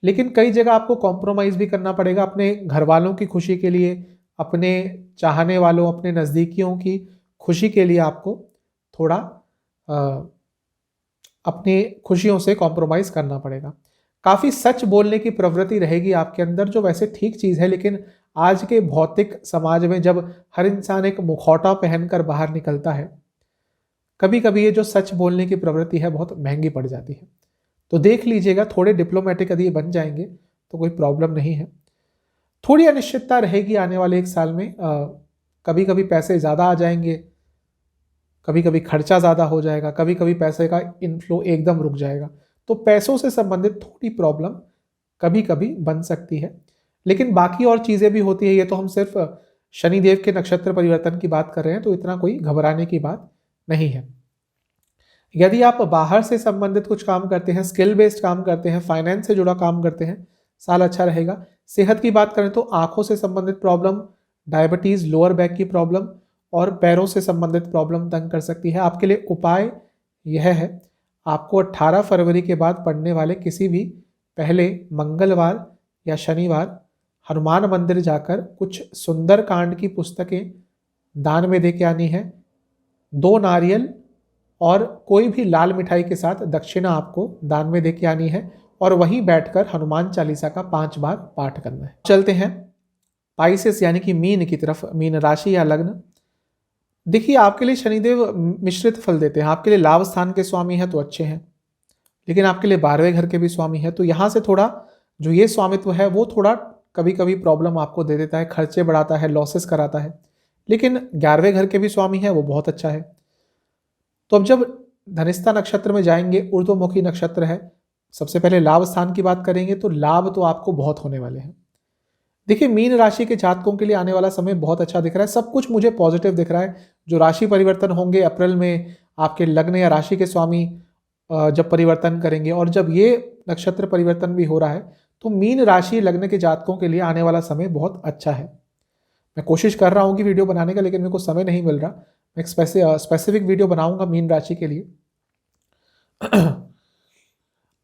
लेकिन कई जगह आपको कॉम्प्रोमाइज़ भी करना पड़ेगा अपने घर वालों की खुशी के लिए, अपने चाहने वालों, अपने नज़दीकियों की खुशी के लिए आपको थोड़ा अपनी खुशियों से कॉम्प्रोमाइज़ करना पड़ेगा। काफ़ी सच बोलने की प्रवृत्ति रहेगी आपके अंदर, जो वैसे ठीक चीज़ है, लेकिन आज के भौतिक समाज में जब हर इंसान एक मुखौटा पहनकर बाहर निकलता है, कभी कभी ये जो सच बोलने की प्रवृत्ति है बहुत महंगी पड़ जाती है। तो देख लीजिएगा, थोड़े डिप्लोमेटिक यदि बन जाएंगे तो कोई प्रॉब्लम नहीं है। थोड़ी अनिश्चितता रहेगी आने वाले एक साल में। कभी कभी पैसे ज़्यादा आ जाएंगे, कभी कभी खर्चा ज़्यादा हो जाएगा, कभी कभी पैसे का इनफ्लो एकदम रुक जाएगा। तो पैसों से संबंधित थोड़ी प्रॉब्लम कभी कभी बन सकती है, लेकिन बाकी और चीज़ें भी होती है। ये तो हम सिर्फ शनिदेव के नक्षत्र परिवर्तन की बात कर रहे हैं, तो इतना कोई घबराने की बात नहीं है। यदि आप बाहर से संबंधित कुछ काम करते हैं, स्किल बेस्ड काम करते हैं, फाइनेंस से जुड़ा काम करते हैं, साल अच्छा रहेगा। सेहत की बात करें तो आंखों से संबंधित प्रॉब्लम, डायबिटीज़, लोअर बैक की प्रॉब्लम और पैरों से संबंधित प्रॉब्लम तंग कर सकती है। आपके लिए उपाय यह है, आपको 18 फरवरी के बाद पड़ने वाले किसी भी पहले मंगलवार या शनिवार हनुमान मंदिर जाकर कुछ सुंदर कांड की पुस्तकें दान में दे के आनी है। 2 नारियल और कोई भी लाल मिठाई के साथ दक्षिणा आपको दान में दे के आनी है और वहीं बैठकर हनुमान चालीसा का 5 बार पाठ करना है। चलते हैं पाइसेस यानी कि मीन की तरफ, मीन राशि या लग्न। देखिए, आपके लिए शनिदेव मिश्रित फल देते हैं। आपके लिए लाभ स्थान के स्वामी हैं तो अच्छे हैं, लेकिन आपके लिए 12वें घर के भी स्वामी हैं, तो यहाँ से थोड़ा जो ये स्वामित्व है वो थोड़ा कभी कभी प्रॉब्लम आपको दे देता है, खर्चे बढ़ाता है, लॉसेस कराता है। लेकिन 11वें घर के भी स्वामी है, वो बहुत अच्छा है। तो अब जब धनिष्ठा नक्षत्र में जाएंगे, ऊर्ध्वमुखी नक्षत्र है, सबसे पहले लाभ स्थान की बात करेंगे तो लाभ तो आपको बहुत होने वाले हैं। देखिए, मीन राशि के जातकों के लिए आने वाला समय बहुत अच्छा दिख रहा है। सब कुछ मुझे पॉजिटिव दिख रहा है। जो राशि परिवर्तन होंगे अप्रैल में, आपके लग्न या राशि के स्वामी जब परिवर्तन करेंगे और जब ये नक्षत्र परिवर्तन भी हो रहा है, तो मीन राशि लग्न के जातकों के लिए आने वाला समय बहुत अच्छा है। मैं कोशिश कर रहा हूँ कि वीडियो बनाने का, लेकिन मेरे को समय नहीं मिल रहा। एक स्पेसिफिक वीडियो बनाऊंगा मीन राशि के लिए।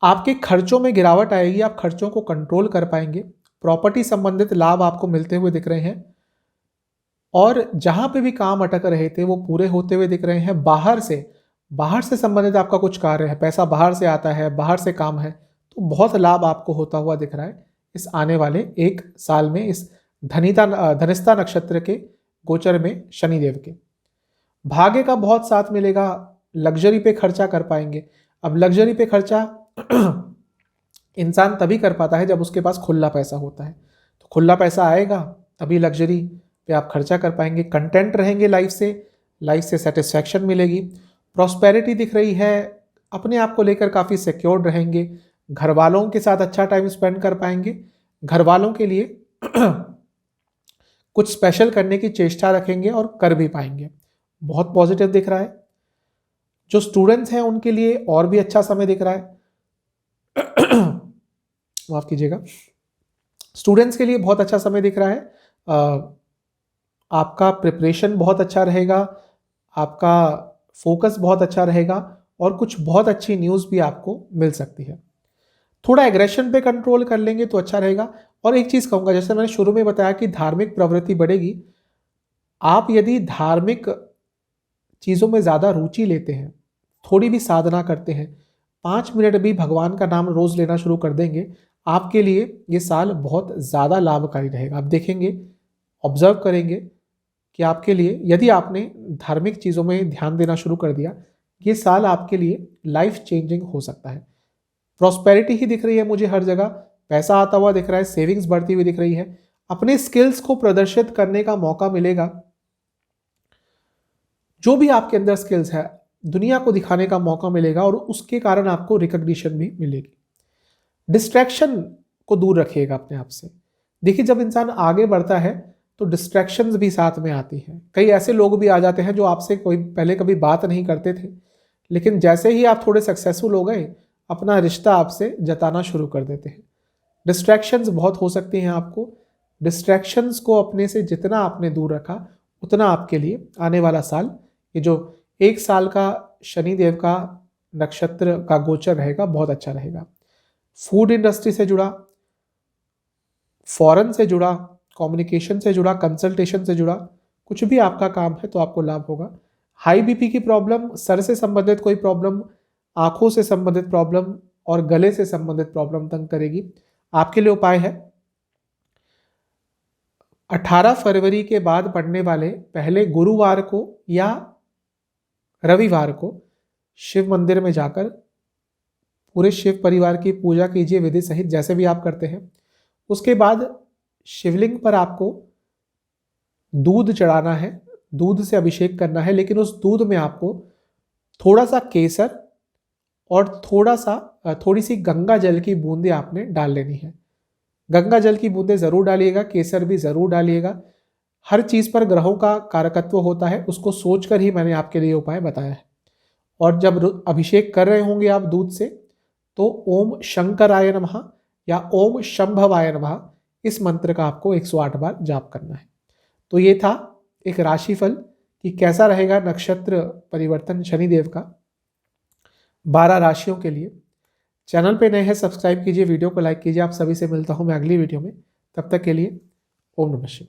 आपके खर्चों में गिरावट आएगी, आप खर्चों को कंट्रोल कर पाएंगे। प्रॉपर्टी संबंधित लाभ आपको मिलते हुए दिख रहे हैं और जहां पे भी काम अटक रहे थे वो पूरे होते हुए दिख रहे हैं। बाहर से संबंधित आपका कुछ कार्य है, पैसा बाहर से आता है, बाहर से काम है, तो बहुत लाभ आपको होता हुआ दिख रहा है इस आने वाले 1 साल में, इस धनिष्ठा नक्षत्र के गोचर में शनिदेव के। भाग्य का बहुत साथ मिलेगा, लग्जरी पे खर्चा कर पाएंगे। अब लग्जरी पे खर्चा इंसान तभी कर पाता है जब उसके पास खुला पैसा होता है, तो खुला पैसा आएगा तभी लग्जरी पे आप खर्चा कर पाएंगे। कंटेंट रहेंगे लाइफ से सेटिस्फैक्शन मिलेगी। प्रॉस्पेरिटी दिख रही है, अपने आप को लेकर काफ़ी सिक्योर्ड रहेंगे। घर वालों के साथ अच्छा टाइम स्पेंड कर पाएंगे। घर वालों के लिए कुछ स्पेशल करने की चेष्टा रखेंगे और कर भी पाएंगे। बहुत पॉजिटिव दिख रहा है। जो स्टूडेंट्स हैं उनके लिए और भी अच्छा समय दिख रहा है। माफ कीजिएगा, स्टूडेंट्स के लिए बहुत अच्छा समय दिख रहा है। आपका प्रिपरेशन बहुत अच्छा रहेगा, आपका फोकस बहुत अच्छा रहेगा और कुछ बहुत अच्छी न्यूज़ भी आपको मिल सकती है। थोड़ा एग्रेशन पे कंट्रोल कर लेंगे तो अच्छा रहेगा। और एक चीज़ कहूँगा, जैसे मैंने शुरू में बताया कि धार्मिक प्रवृत्ति बढ़ेगी। आप यदि धार्मिक चीज़ों में ज़्यादा रुचि लेते हैं, थोड़ी भी साधना करते हैं, 5 मिनट भी भगवान का नाम रोज़ लेना शुरू कर देंगे, आपके लिए ये साल बहुत ज़्यादा लाभकारी रहेगा। आप देखेंगे, ऑब्जर्व करेंगे कि आपके लिए, यदि आपने धार्मिक चीज़ों में ध्यान देना शुरू कर दिया, ये साल आपके लिए लाइफ चेंजिंग हो सकता है। प्रॉस्पेरिटी ही दिख रही है मुझे हर जगह, पैसा आता हुआ दिख रहा है, सेविंग्स बढ़ती हुई दिख रही है। अपने स्किल्स को प्रदर्शित करने का मौका मिलेगा। जो भी आपके अंदर स्किल्स है, दुनिया को दिखाने का मौका मिलेगा और उसके कारण आपको रिकॉग्निशन भी मिलेगी। डिस्ट्रैक्शन को दूर रखिएगा अपने आप से। देखिए, जब इंसान आगे बढ़ता है तो डिस्ट्रैक्शंस भी साथ में आती हैं। कई ऐसे लोग भी आ जाते हैं जो आपसे कोई पहले कभी बात नहीं करते थे, लेकिन जैसे ही आप थोड़े सक्सेसफुल हो गए, अपना रिश्ता आपसे जताना शुरू कर देते हैं। डिस्ट्रैक्शंस बहुत हो सकती हैं आपको। डिस्ट्रैक्शंस को अपने से जितना आपने दूर रखा, उतना आपके लिए आने वाला साल, ये जो 1 साल का शनिदेव का नक्षत्र का गोचर रहेगा, बहुत अच्छा रहेगा। फूड इंडस्ट्री से जुड़ा, फॉरेन से जुड़ा, कम्युनिकेशन से जुड़ा, कंसल्टेशन से जुड़ा कुछ भी आपका काम है तो आपको लाभ होगा। हाई बीपी की प्रॉब्लम, सर से संबंधित कोई प्रॉब्लम, आंखों से संबंधित प्रॉब्लम और गले से संबंधित प्रॉब्लम तंग करेगी। आपके लिए उपाय है, 18 फरवरी के बाद पड़ने वाले पहले गुरुवार को या रविवार को शिव मंदिर में जाकर पूरे शिव परिवार की पूजा कीजिए विधि सहित, जैसे भी आप करते हैं। उसके बाद शिवलिंग पर आपको दूध चढ़ाना है, दूध से अभिषेक करना है, लेकिन उस दूध में आपको थोड़ा सा केसर और थोड़ी सी गंगा जल की बूंदें आपने डाल लेनी है। गंगा जल की बूंदें जरूर डालिएगा, केसर भी जरूर डालिएगा। हर चीज पर ग्रहों का कारकत्व होता है, उसको सोचकर ही मैंने आपके लिए उपाय बताया है। और जब अभिषेक कर रहे होंगे आप दूध से, तो ओम शंकराय नमः या ओम शंभवाय नमः, इस मंत्र का आपको 108 बार जाप करना है। तो ये था एक राशिफल कि कैसा रहेगा नक्षत्र परिवर्तन शनिदेव का 12 राशियों के लिए। चैनल पे नए हैं, सब्सक्राइब कीजिए, वीडियो को लाइक कीजिए। आप सभी से मिलता हूं मैं अगली वीडियो में। तब तक के लिए ओम नमः शिवाय।